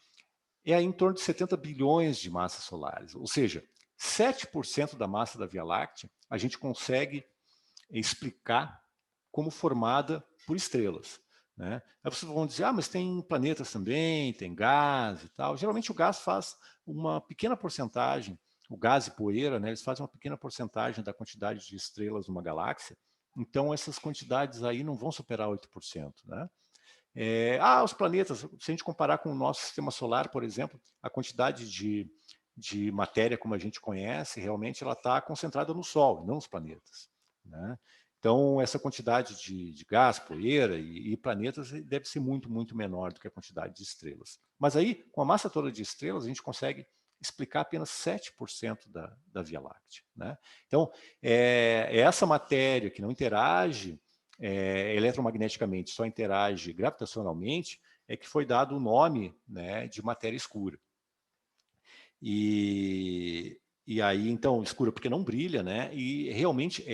é em torno de 70 bilhões de massas solares. Ou seja, 7% da massa da Via Láctea a gente consegue explicar como formada por estrelas, né? Aí vocês vão dizer, mas tem planetas também, tem gás e tal. Geralmente o gás faz uma pequena porcentagem, o gás e poeira, né, eles fazem uma pequena porcentagem da quantidade de estrelas numa galáxia, então essas quantidades aí não vão superar 8%, né? Os planetas, se a gente comparar com o nosso sistema solar, por exemplo, a quantidade de matéria como a gente conhece, realmente ela está concentrada no Sol, não nos planetas, né? Então, essa quantidade de gás, poeira e planetas deve ser muito, muito menor do que a quantidade de estrelas. Mas aí, com a massa toda de estrelas, a gente consegue explicar apenas 7% da Via Láctea, né? Então, essa matéria que não interage eletromagneticamente, só interage gravitacionalmente, é que foi dado o nome, né, de matéria escura. E aí, então, escura porque não brilha, né? E realmente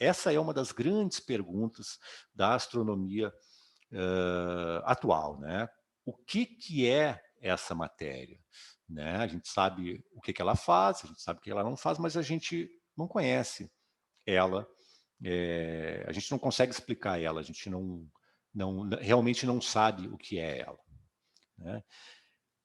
essa é uma das grandes perguntas da astronomia atual, né? O que é essa matéria? né? A gente sabe o que ela faz, a gente sabe o que ela não faz, mas a gente não conhece ela, a gente não consegue explicar ela, a gente realmente não sabe o que é ela, né?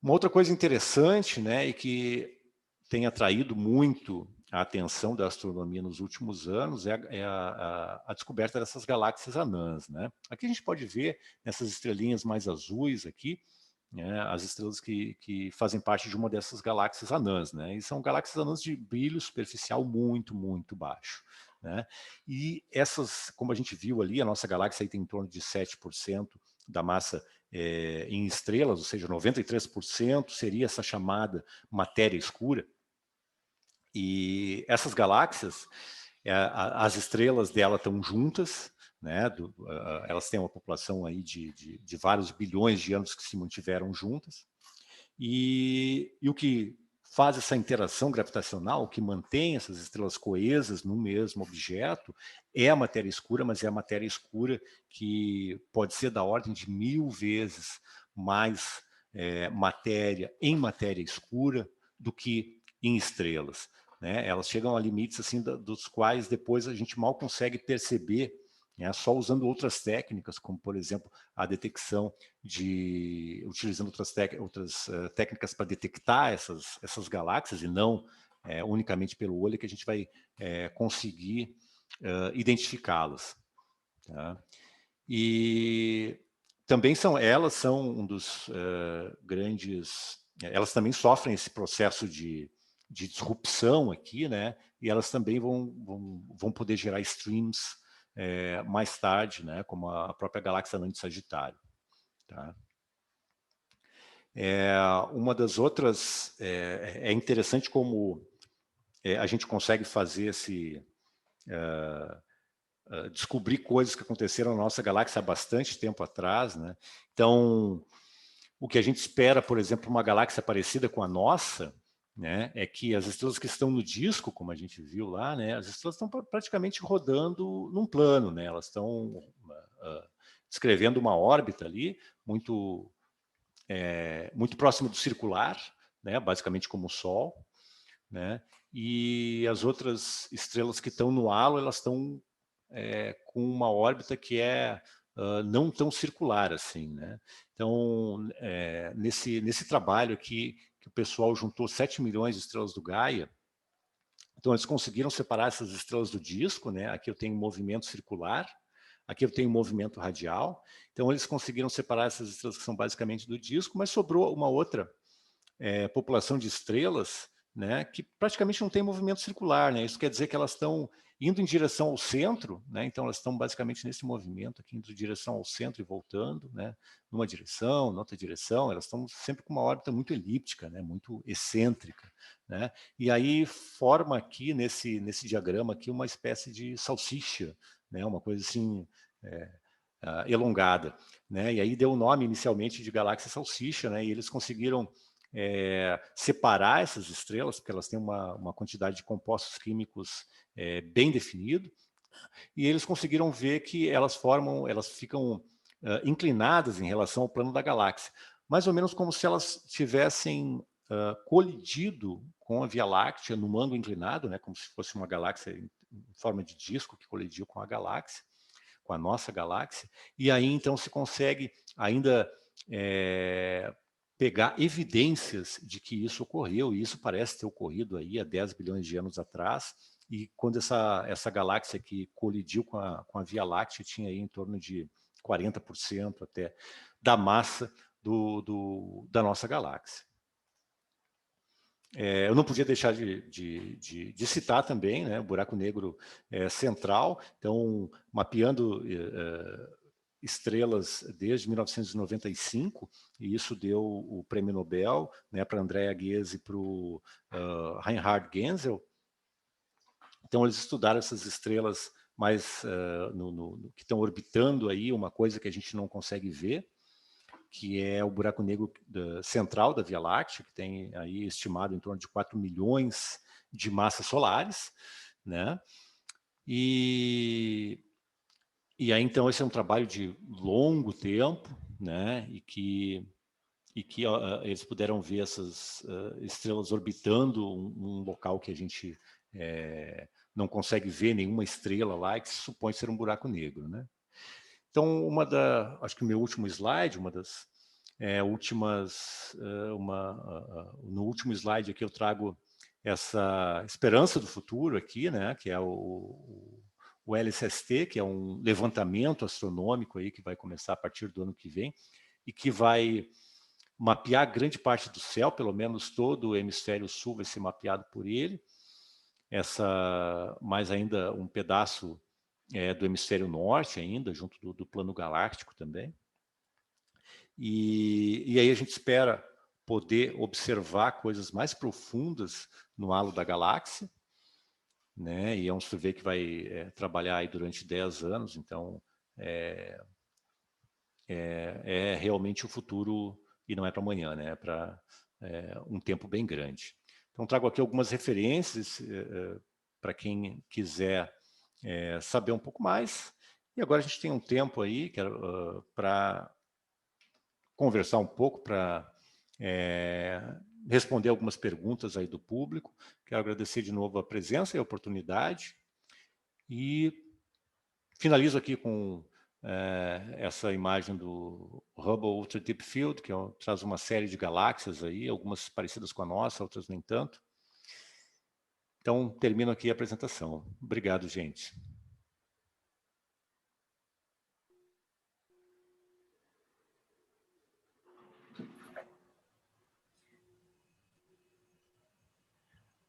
Uma outra coisa interessante, né, e que tem atraído muito a atenção da astronomia nos últimos anos é a descoberta dessas galáxias anãs, né? Aqui a gente pode ver nessas estrelinhas mais azuis aqui, né, as estrelas que fazem parte de uma dessas galáxias anãs, né? E são galáxias anãs de brilho superficial muito, muito baixo, né? E essas, como a gente viu ali, a nossa galáxia aí tem em torno de 7% da massa em estrelas, ou seja, 93% seria essa chamada matéria escura. E essas galáxias, as estrelas dela estão juntas, né? Elas têm uma população aí de vários bilhões de anos que se mantiveram juntas. E o que faz essa interação gravitacional, o que mantém essas estrelas coesas no mesmo objeto, é a matéria escura, mas é a matéria escura que pode ser da ordem de 1000 vezes mais matéria em matéria escura do que em estrelas, né? Elas chegam a limites assim dos quais depois a gente mal consegue perceber, né? Só usando outras técnicas, como por exemplo a detecção utilizando outras técnicas para detectar essas galáxias e não unicamente pelo olho, que a gente vai conseguir identificá-las, tá? E também elas são um dos grandes... Elas também sofrem esse processo de disrupção aqui, né? E elas também vão poder gerar streams mais tarde, né? Como a própria galáxia anã de Sagitário, tá? Uma das outras... É interessante como a gente consegue fazer descobrir coisas que aconteceram na nossa galáxia há bastante tempo atrás, né? Então, o que a gente espera, por exemplo, uma galáxia parecida com a nossa, né, é que as estrelas que estão no disco, como a gente viu lá, né, as estrelas estão praticamente rodando num plano, né? Elas estão descrevendo uma órbita ali muito próxima do circular, né, basicamente como o Sol, né? E as outras estrelas que estão no halo, elas estão com uma órbita que não tão circular assim, né? Então, nesse trabalho aqui, que o pessoal juntou 7 milhões de estrelas do Gaia, então eles conseguiram separar essas estrelas do disco, né? Aqui eu tenho movimento circular, aqui eu tenho movimento radial, então eles conseguiram separar essas estrelas que são basicamente do disco, mas sobrou uma outra população de estrelas, né, que praticamente não tem movimento circular, né? Isso quer dizer que elas estão indo em direção ao centro, né? Então elas estão basicamente nesse movimento aqui, indo em direção ao centro e voltando, né? Numa direção, noutra direção, elas estão sempre com uma órbita muito elíptica, né? Muito excêntrica, né? E aí forma aqui nesse diagrama aqui uma espécie de salsicha, né? Uma coisa assim elongada, né? E aí deu o nome inicialmente de galáxia salsicha, né? E eles conseguiram separar essas estrelas, porque elas têm uma quantidade de compostos químicos bem definido, e eles conseguiram ver que elas ficam inclinadas em relação ao plano da galáxia, mais ou menos como se elas tivessem colidido com a Via Láctea num ângulo inclinado, né, como se fosse uma galáxia em forma de disco que colidiu com a galáxia, com a nossa galáxia, e aí então se consegue ainda pegar evidências de que isso ocorreu, e isso parece ter ocorrido aí há 10 bilhões de anos atrás, e quando essa galáxia que colidiu com a Via Láctea tinha aí em torno de 40% até da massa da nossa galáxia. Eu não podia deixar de citar também, né, o buraco negro central, então mapeando estrelas desde 1995, e isso deu o prêmio Nobel, né, para Andrea Ghez e para o Reinhard Genzel. Então eles estudaram essas estrelas mais que estão orbitando aí uma coisa que a gente não consegue ver, que é o buraco negro central da Via Láctea, que tem aí estimado em torno de 4 milhões de massas solares, né? E aí, então, esse é um trabalho de longo tempo, né? E e que eles puderam ver essas estrelas orbitando um local que a gente não consegue ver nenhuma estrela lá, e que se supõe ser um buraco negro, né? Então, acho que o meu último slide, uma das no último slide aqui eu trago essa esperança do futuro aqui, né? Que é o LSST, que é um levantamento astronômico aí que vai começar a partir do ano que vem e que vai mapear grande parte do céu, pelo menos todo o hemisfério sul vai ser mapeado por ele. Mais ainda um pedaço do hemisfério norte ainda, junto do plano galáctico também. E aí a gente espera poder observar coisas mais profundas no halo da galáxia, né? E é um survey que vai trabalhar aí durante 10 anos, então é realmente o futuro, e não é para amanhã, né? É para um tempo bem grande. Então trago aqui algumas referências para quem quiser saber um pouco mais. E agora a gente tem um tempo aí para conversar um pouco, para responder algumas perguntas aí do público. Quero agradecer de novo a presença e a oportunidade. E finalizo aqui com essa imagem do Hubble Ultra Deep Field, que traz uma série de galáxias aí, algumas parecidas com a nossa, outras nem tanto. Então, termino aqui a apresentação. Obrigado, gente.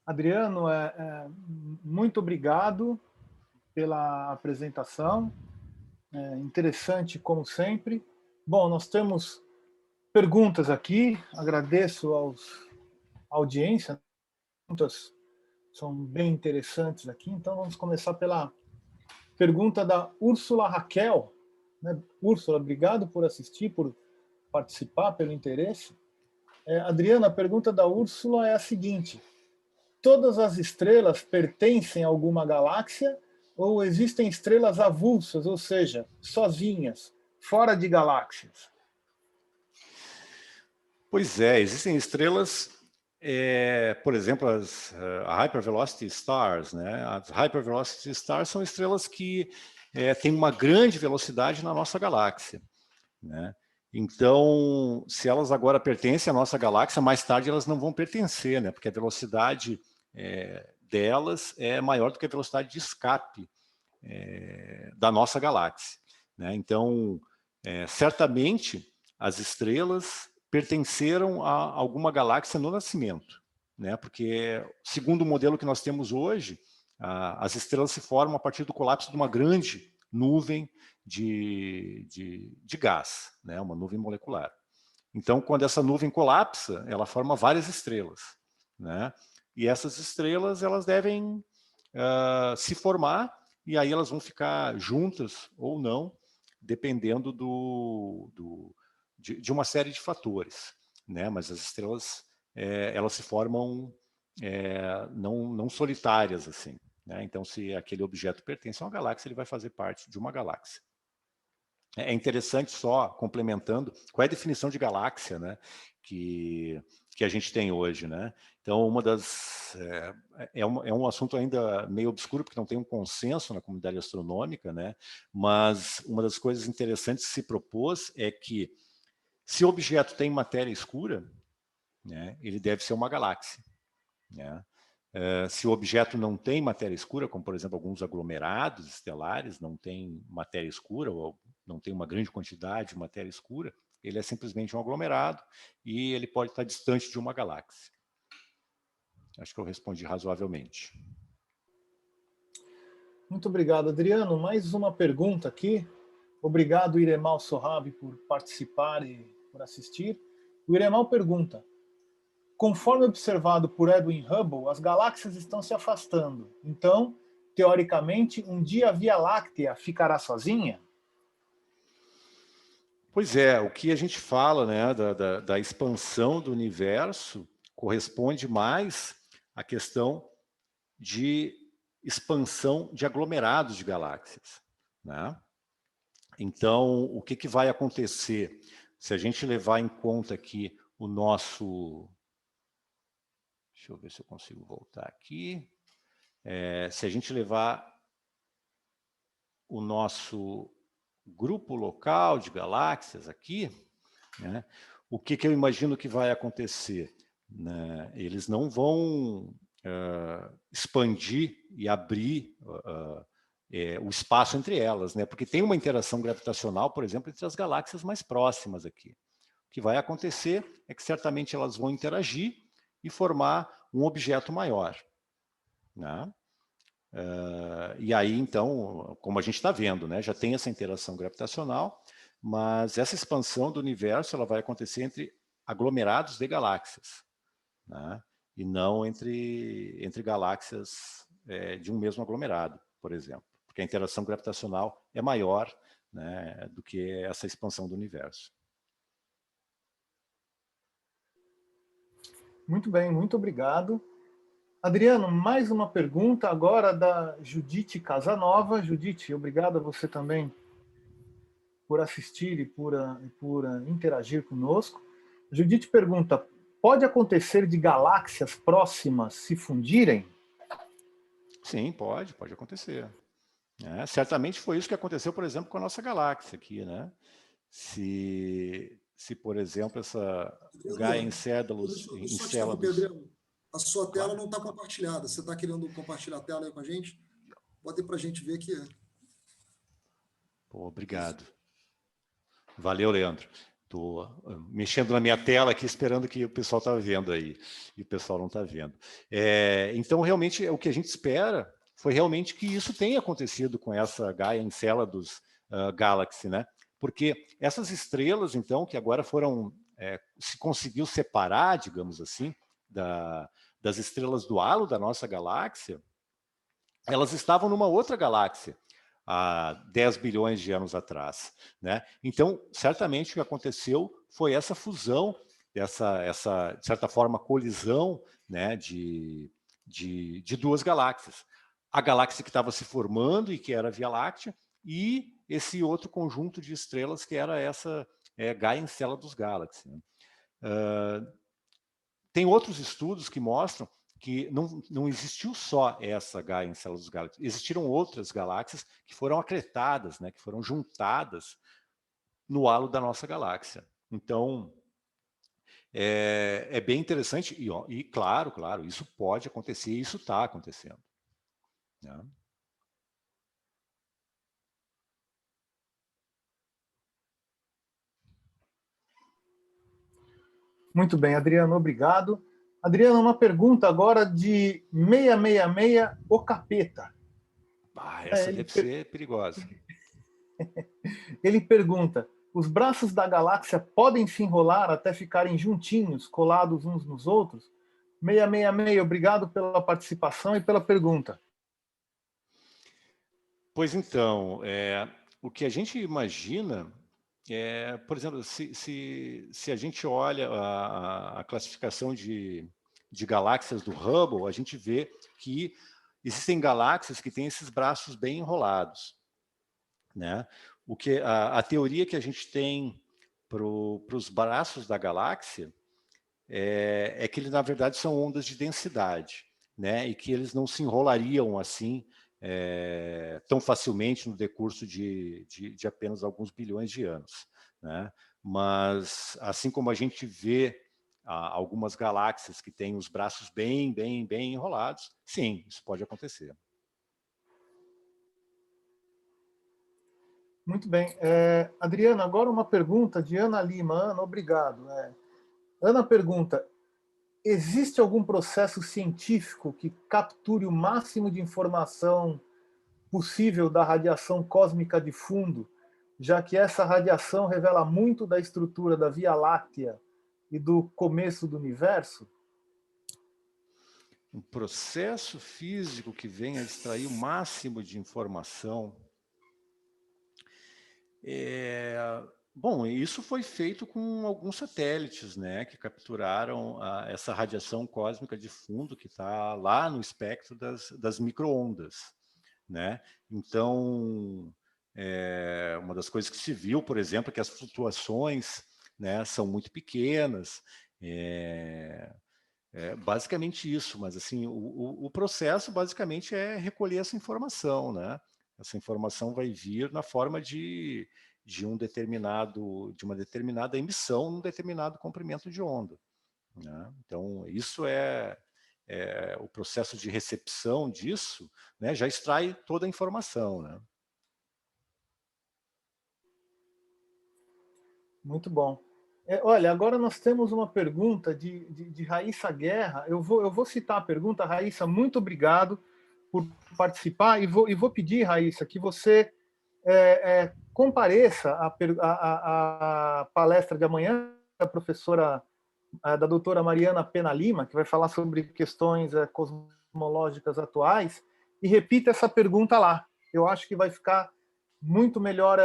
Adriano, muito obrigado pela apresentação. Interessante, como sempre. Bom, nós temos perguntas aqui. Agradeço à audiência. As perguntas são bem interessantes aqui. Então, vamos começar pela pergunta da Úrsula Raquel. Úrsula, obrigado por assistir, por participar, pelo interesse. Adriana, a pergunta da Úrsula é a seguinte: todas as estrelas pertencem a alguma galáxia ou existem estrelas avulsas, ou seja, sozinhas, fora de galáxias? Pois é, existem estrelas, por exemplo, as Hypervelocity Stars, né? As Hypervelocity Stars são estrelas que têm uma grande velocidade na nossa galáxia, né? Então, se elas agora pertencem à nossa galáxia, mais tarde elas não vão pertencer, né? Porque a velocidade delas é maior do que a velocidade de escape da nossa galáxia, né? Então, certamente as estrelas pertenceram a alguma galáxia no nascimento, né? Porque, segundo o modelo que nós temos hoje, as estrelas se formam a partir do colapso de uma grande nuvem de gás, né? Uma nuvem molecular. Então, quando essa nuvem colapsa, ela forma várias estrelas, né? E essas estrelas, elas devem se formar, e aí elas vão ficar juntas ou não, dependendo de uma série de fatores, né? Mas as estrelas elas se formam não solitárias assim, né? Então, se aquele objeto pertence a uma galáxia, ele vai fazer parte de uma galáxia. É interessante, só complementando, qual é a definição de galáxia, né? Que a gente tem hoje, né? Então, é um assunto ainda meio obscuro, porque não tem um consenso na comunidade astronômica, né? Mas uma das coisas interessantes que se propôs é que, se o objeto tem matéria escura, né, ele deve ser uma galáxia, né? Se o objeto não tem matéria escura, como, por exemplo, alguns aglomerados estelares não têm matéria escura, ou não tem uma grande quantidade de matéria escura, ele é simplesmente um aglomerado e ele pode estar distante de uma galáxia. Acho que eu respondi razoavelmente. Muito obrigado, Adriano. Mais uma pergunta aqui. Obrigado, Iremal Sorrabi, por participar e por assistir. O Iremal pergunta: conforme observado por Edwin Hubble, as galáxias estão se afastando. Então, teoricamente, um dia a Via Láctea ficará sozinha? Pois é, o que a gente fala, né, da expansão do universo corresponde mais à questão de expansão de aglomerados de galáxias, né? Então, o que vai acontecer se a gente levar em conta que o nosso... Deixa eu ver se eu consigo voltar aqui. Se a gente levar o nosso grupo local de galáxias aqui, né, o que eu imagino que vai acontecer? Né? Eles não vão expandir e abrir o espaço entre elas, né? Porque tem uma interação gravitacional, por exemplo, entre as galáxias mais próximas aqui. O que vai acontecer é que certamente elas vão interagir e formar um objeto maior, né? E aí, então, como a gente está vendo, né, já tem essa interação gravitacional, mas essa expansão do universo ela vai acontecer entre aglomerados de galáxias, né, e não entre galáxias de um mesmo aglomerado, por exemplo, porque a interação gravitacional é maior, né, do que essa expansão do universo. Muito bem, muito obrigado. Adriano, mais uma pergunta agora da Judite Casanova. Judite, obrigado a você também por assistir e por interagir conosco. Judite pergunta, pode acontecer de galáxias próximas se fundirem? Sim, pode acontecer. Certamente foi isso que aconteceu, por exemplo, com a nossa galáxia aqui, né? Se por exemplo, essa Gaia Encélados... Só te interromper, Adriano. A sua tela não está compartilhada. Você está querendo compartilhar a tela aí com a gente? Bota aí para a gente ver que... Pô, obrigado. Valeu, Leandro. Estou mexendo na minha tela aqui, esperando que o pessoal está vendo aí. E o pessoal não está vendo. Então, realmente, o que a gente espera foi realmente que isso tenha acontecido com essa Gaia Encélados Galaxy, né? Porque essas estrelas, então, que agora foram... se conseguiu separar, digamos assim, das estrelas do halo da nossa galáxia, elas estavam numa outra galáxia, há 10 bilhões de anos atrás, né? Então, certamente o que aconteceu foi essa fusão, essa de certa forma, colisão, né, de duas galáxias. A galáxia que estava se formando e que era a Via Láctea, e esse outro conjunto de estrelas que era essa Gaia Encélados Galaxy. Né? Tem outros estudos que mostram que não existiu só essa Gaia Encélados Galaxy, existiram outras galáxias que foram acretadas, né, que foram juntadas no halo da nossa galáxia. Então, é bem interessante, e claro, isso pode acontecer, e isso está acontecendo. Né? Muito bem, Adriano, obrigado. Adriano, uma pergunta agora de 666, o Capeta. Essa deve ser perigosa. Ele pergunta, os braços da galáxia podem se enrolar até ficarem juntinhos, colados uns nos outros? 666, obrigado pela participação e pela pergunta. Pois então, o que a gente imagina por exemplo, se a gente olha a classificação de galáxias do Hubble, a gente vê que existem galáxias que têm esses braços bem enrolados. Né? A teoria que a gente tem para os braços da galáxia é que eles, na verdade, são ondas de densidade, né? E que eles não se enrolariam assim tão facilmente no decurso de apenas alguns bilhões de anos. Né? Mas, assim como a gente vê algumas galáxias que têm os braços bem enrolados, sim, isso pode acontecer. Muito bem. Adriana, agora uma pergunta de Ana Lima. Ana, obrigado. Ana pergunta, existe algum processo científico que capture o máximo de informação possível da radiação cósmica de fundo, já que essa radiação revela muito da estrutura da Via Láctea e do começo do universo? Um processo físico que venha extrair o máximo de informação. Bom, isso foi feito com alguns satélites, né, que capturaram essa radiação cósmica de fundo que está lá no espectro das micro-ondas. Né? Então, uma das coisas que se viu, por exemplo, é que as flutuações, né, são muito pequenas, É basicamente isso, mas assim, o processo basicamente é recolher essa informação, né? Essa informação vai vir na forma de uma determinada emissão num determinado comprimento de onda, né? Então, isso o processo de recepção disso, né, já extrai toda a informação, né? Muito bom. Olha, agora nós temos uma pergunta de Raíssa Guerra. Eu vou citar a pergunta. Raíssa, muito obrigado por participar. E vou pedir, Raíssa, que você compareça à palestra de amanhã da professora, da doutora Mariana Pena Lima, que vai falar sobre questões cosmológicas atuais, e repita essa pergunta lá. Eu acho que vai ficar muito melhor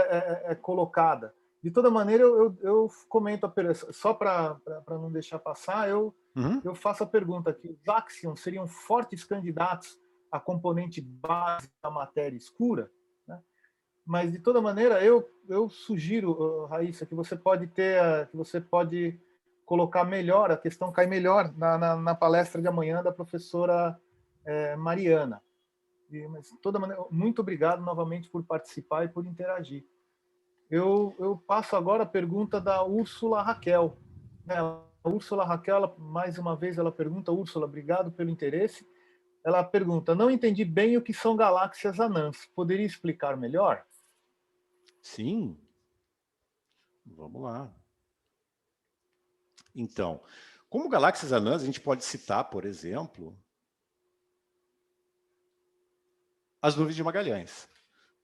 colocada. De toda maneira, eu comento, só para não deixar passar, eu faço a pergunta aqui. Os áxions seriam fortes candidatos a componente base da matéria escura? Né? Mas, de toda maneira, eu sugiro, Raíssa, que você pode colocar melhor, a questão cai melhor na palestra de amanhã da professora Mariana. Mas, de toda maneira, muito obrigado novamente por participar e por interagir. Eu passo agora a pergunta da Úrsula Raquel. A Úrsula Raquel, mais uma vez, ela pergunta, Úrsula, obrigado pelo interesse. Ela pergunta, não entendi bem o que são galáxias anãs. Poderia explicar melhor? Sim. Vamos lá. Então, como galáxias anãs, a gente pode citar, por exemplo, as nuvens de Magalhães,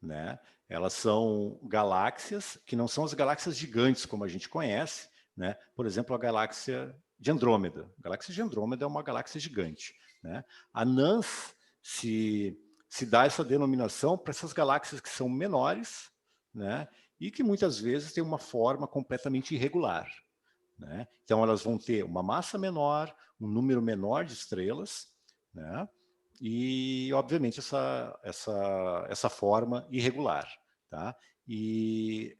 né? Elas são galáxias que não são as galáxias gigantes como a gente conhece, né? Por exemplo, a galáxia de Andrômeda. A galáxia de Andrômeda é uma galáxia gigante, né? Anãs se dá essa denominação para essas galáxias que são menores, né? E que muitas vezes têm uma forma completamente irregular, né? Então, elas vão ter uma massa menor, um número menor de estrelas, né? E, obviamente, essa forma irregular. Tá? E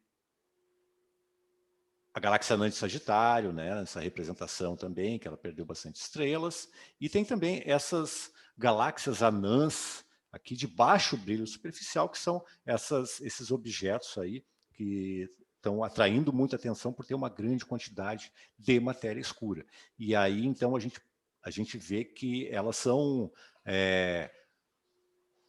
a galáxia anã de Sagitário, né? Essa representação também, que ela perdeu bastante estrelas. E tem também essas galáxias anãs aqui de baixo brilho superficial, que são esses objetos aí que estão atraindo muita atenção por ter uma grande quantidade de matéria escura. E aí, então, a gente vê que elas são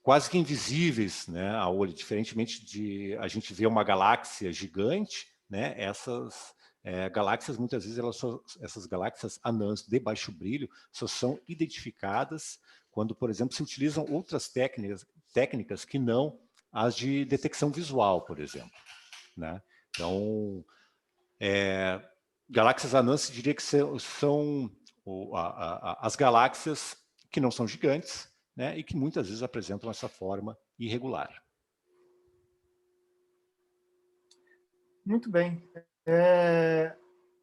quase que invisíveis, né, a olho, diferentemente de a gente ver uma galáxia gigante, né, essas galáxias, muitas vezes, essas galáxias anãs de baixo brilho só são identificadas quando, por exemplo, se utilizam outras técnicas que não as de detecção visual, por exemplo, né? Então, galáxias anãs, se diria que são as galáxias que não são gigantes, né, e que muitas vezes apresentam essa forma irregular. Muito bem.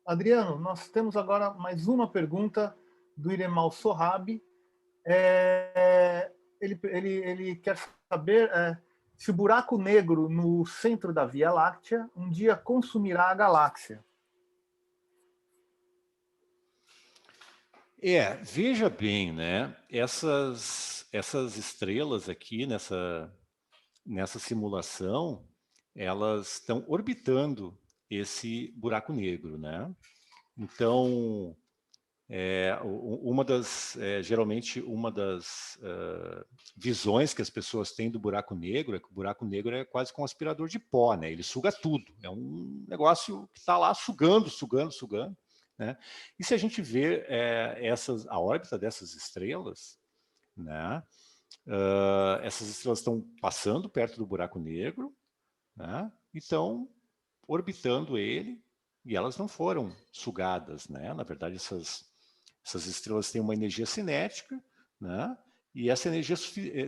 Adriano, nós temos agora mais uma pergunta do Iremal Sorrabi. Ele quer saber se o buraco negro no centro da Via Láctea um dia consumirá a galáxia. Veja bem, né? Essas estrelas aqui nessa simulação, elas estão orbitando esse buraco negro, né? Então, geralmente uma das visões que as pessoas têm do buraco negro é que o buraco negro é quase como um aspirador de pó, né? Ele suga tudo. É um negócio que está lá sugando, né? E se a gente vê a órbita dessas estrelas, né? Essas estrelas estão passando perto do buraco negro, né? E estão orbitando ele, e elas não foram sugadas, né? Na verdade, essas estrelas têm uma energia cinética, né? E essa energia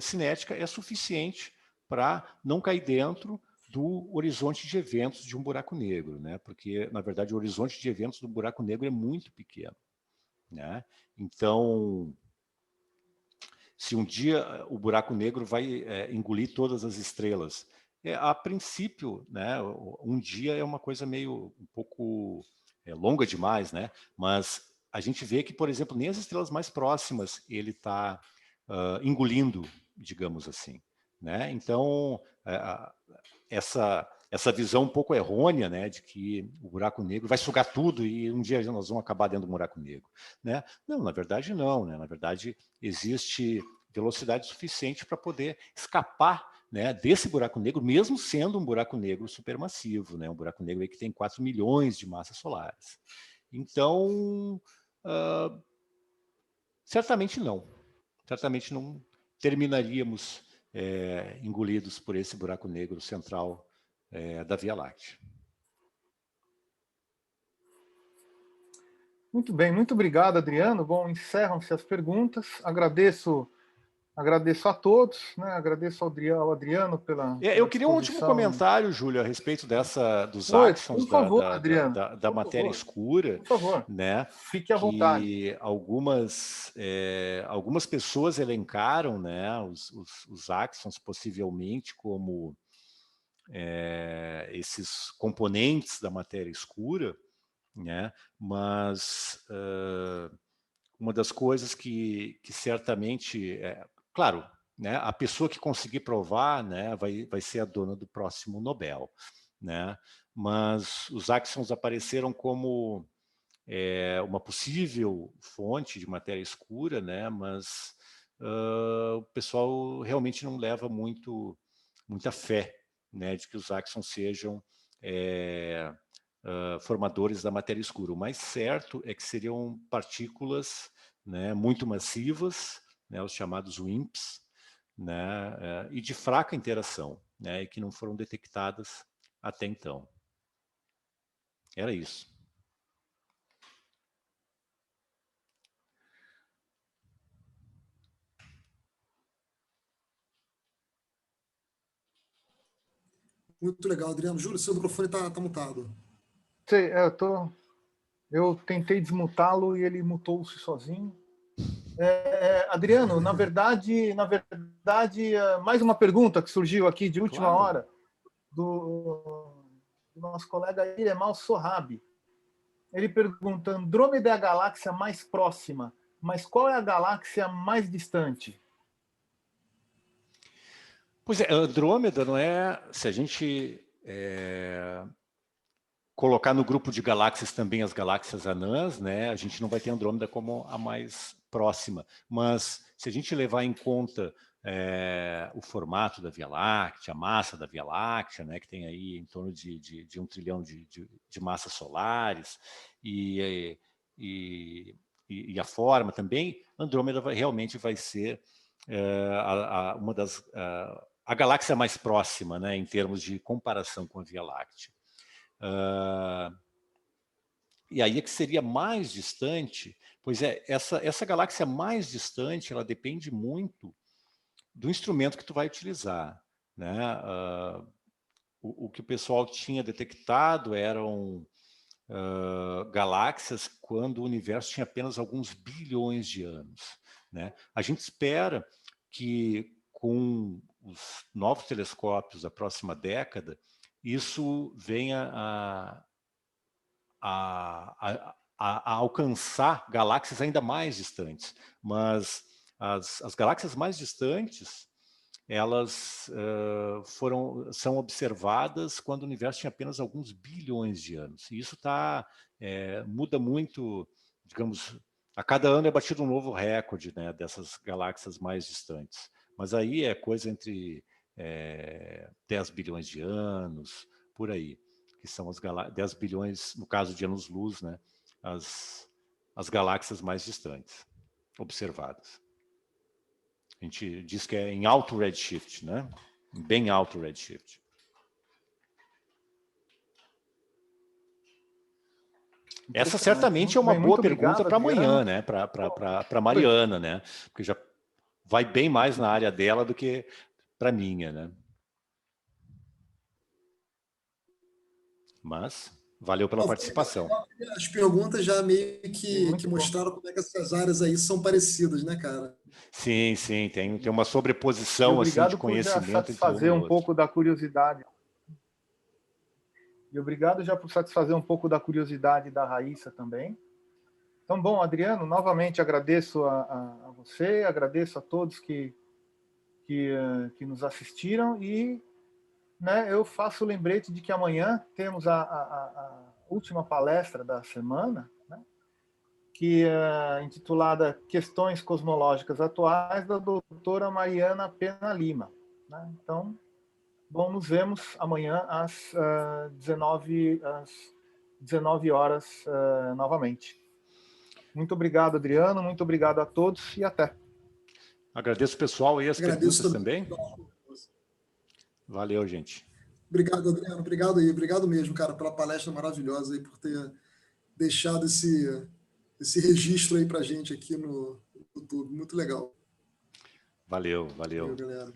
cinética é suficiente para não cair dentro do horizonte de eventos de um buraco negro, né? Porque, na verdade, o horizonte de eventos do buraco negro é muito pequeno, né? Então, se um dia o buraco negro vai engolir todas as estrelas, a princípio, né, um dia é uma coisa meio um pouco longa demais, né? Mas a gente vê que, por exemplo, nem as estrelas mais próximas ele está engolindo, digamos assim, né? Então, essa visão um pouco errônea, né, de que o buraco negro vai sugar tudo e um dia nós vamos acabar dentro do buraco negro, né? Não, na verdade não, né? Na verdade existe velocidade suficiente para poder escapar, né, desse buraco negro, mesmo sendo um buraco negro supermassivo, né? Um buraco negro aí que tem 4 milhões de massas solares. Então, certamente não terminaríamos engolidos por esse buraco negro central da Via Láctea. Muito bem, muito obrigado, Adriano. Bom, encerram-se as perguntas. Agradeço a todos, né? Agradeço ao Adriano pela eu queria um último comentário, Júlio, a respeito dos áxons por favor, Adriano, da matéria escura. Por favor, né? Fique à vontade. Algumas pessoas elencaram, né, os áxons possivelmente como esses componentes da matéria escura, né? Mas uma das coisas que certamente, claro, né, a pessoa que conseguir provar, né, vai ser a dona do próximo Nobel, né? Mas os áxons apareceram como uma possível fonte de matéria escura, né? Mas o pessoal realmente não leva muita fé, né, de que os áxons sejam formadores da matéria escura. O mais certo é que seriam partículas, né, muito massivas, né, os chamados WIMPs, né, e de fraca interação, né, e que não foram detectadas até então. Era isso. Muito legal, Adriano. Júlio, seu microfone está mutado. Sei, eu tentei desmutá-lo e ele mutou-se sozinho. Adriano, na verdade, mais uma pergunta que surgiu aqui de última hora do nosso colega Iremal Sorrabi. Ele pergunta: Andrômeda é a galáxia mais próxima, mas qual é a galáxia mais distante? Pois é, Andrômeda não é... Se a gente colocar no grupo de galáxias também as galáxias anãs, né, a gente não vai ter Andrômeda como a mais próxima. Mas se a gente levar em conta o formato da Via Láctea, a massa da Via Láctea, né, que tem aí em torno de 1 trilhão de massas solares, e a forma também, Andrômeda realmente vai ser uma das... a galáxia mais próxima, né, em termos de comparação com a Via Láctea. E aí é que seria mais distante, pois essa galáxia mais distante, ela depende muito do instrumento que tu vai utilizar, né? O que o pessoal tinha detectado eram galáxias quando o universo tinha apenas alguns bilhões de anos, né? A gente espera que com os novos telescópios da próxima década, isso venha a alcançar galáxias ainda mais distantes. Mas as galáxias mais distantes, elas são observadas quando o universo tinha apenas alguns bilhões de anos. E isso muda muito, digamos, a cada ano é batido um novo recorde, né, dessas galáxias mais distantes. Mas aí é coisa entre 10 bilhões de anos, por aí, que são 10 bilhões, no caso de anos-luz, né, as galáxias mais distantes, observadas. A gente diz que é em alto redshift, né? Bem alto redshift. Essa certamente é uma boa pergunta para amanhã, né? Para Mariana, né? Porque já vai bem mais na área dela do que para minha, né? Mas valeu pela participação. As perguntas já meio que mostraram como é que essas áreas aí são parecidas, né, cara? Sim, sim, tem uma sobreposição assim, de conhecimento. Por satisfazer um pouco da curiosidade. E obrigado já por satisfazer um pouco da curiosidade da Raíssa também. Então, bom, Adriano, novamente agradeço a você, agradeço a todos que nos assistiram e, né, eu faço o lembrete de que amanhã temos a última palestra da semana, né, que é intitulada Questões Cosmológicas Atuais, da doutora Mariana Pena Lima. Né? Então, bom, nos vemos amanhã às 19 horas novamente. Muito obrigado, Adriano, muito obrigado a todos e até. Agradeço, pessoal, e as Agradeço perguntas também. Valeu, gente. Obrigado, Adriano. Obrigado aí. Obrigado mesmo, cara, pela palestra maravilhosa aí, por ter deixado esse registro aí pra gente aqui no YouTube. Muito legal. Valeu, valeu. Valeu, galera.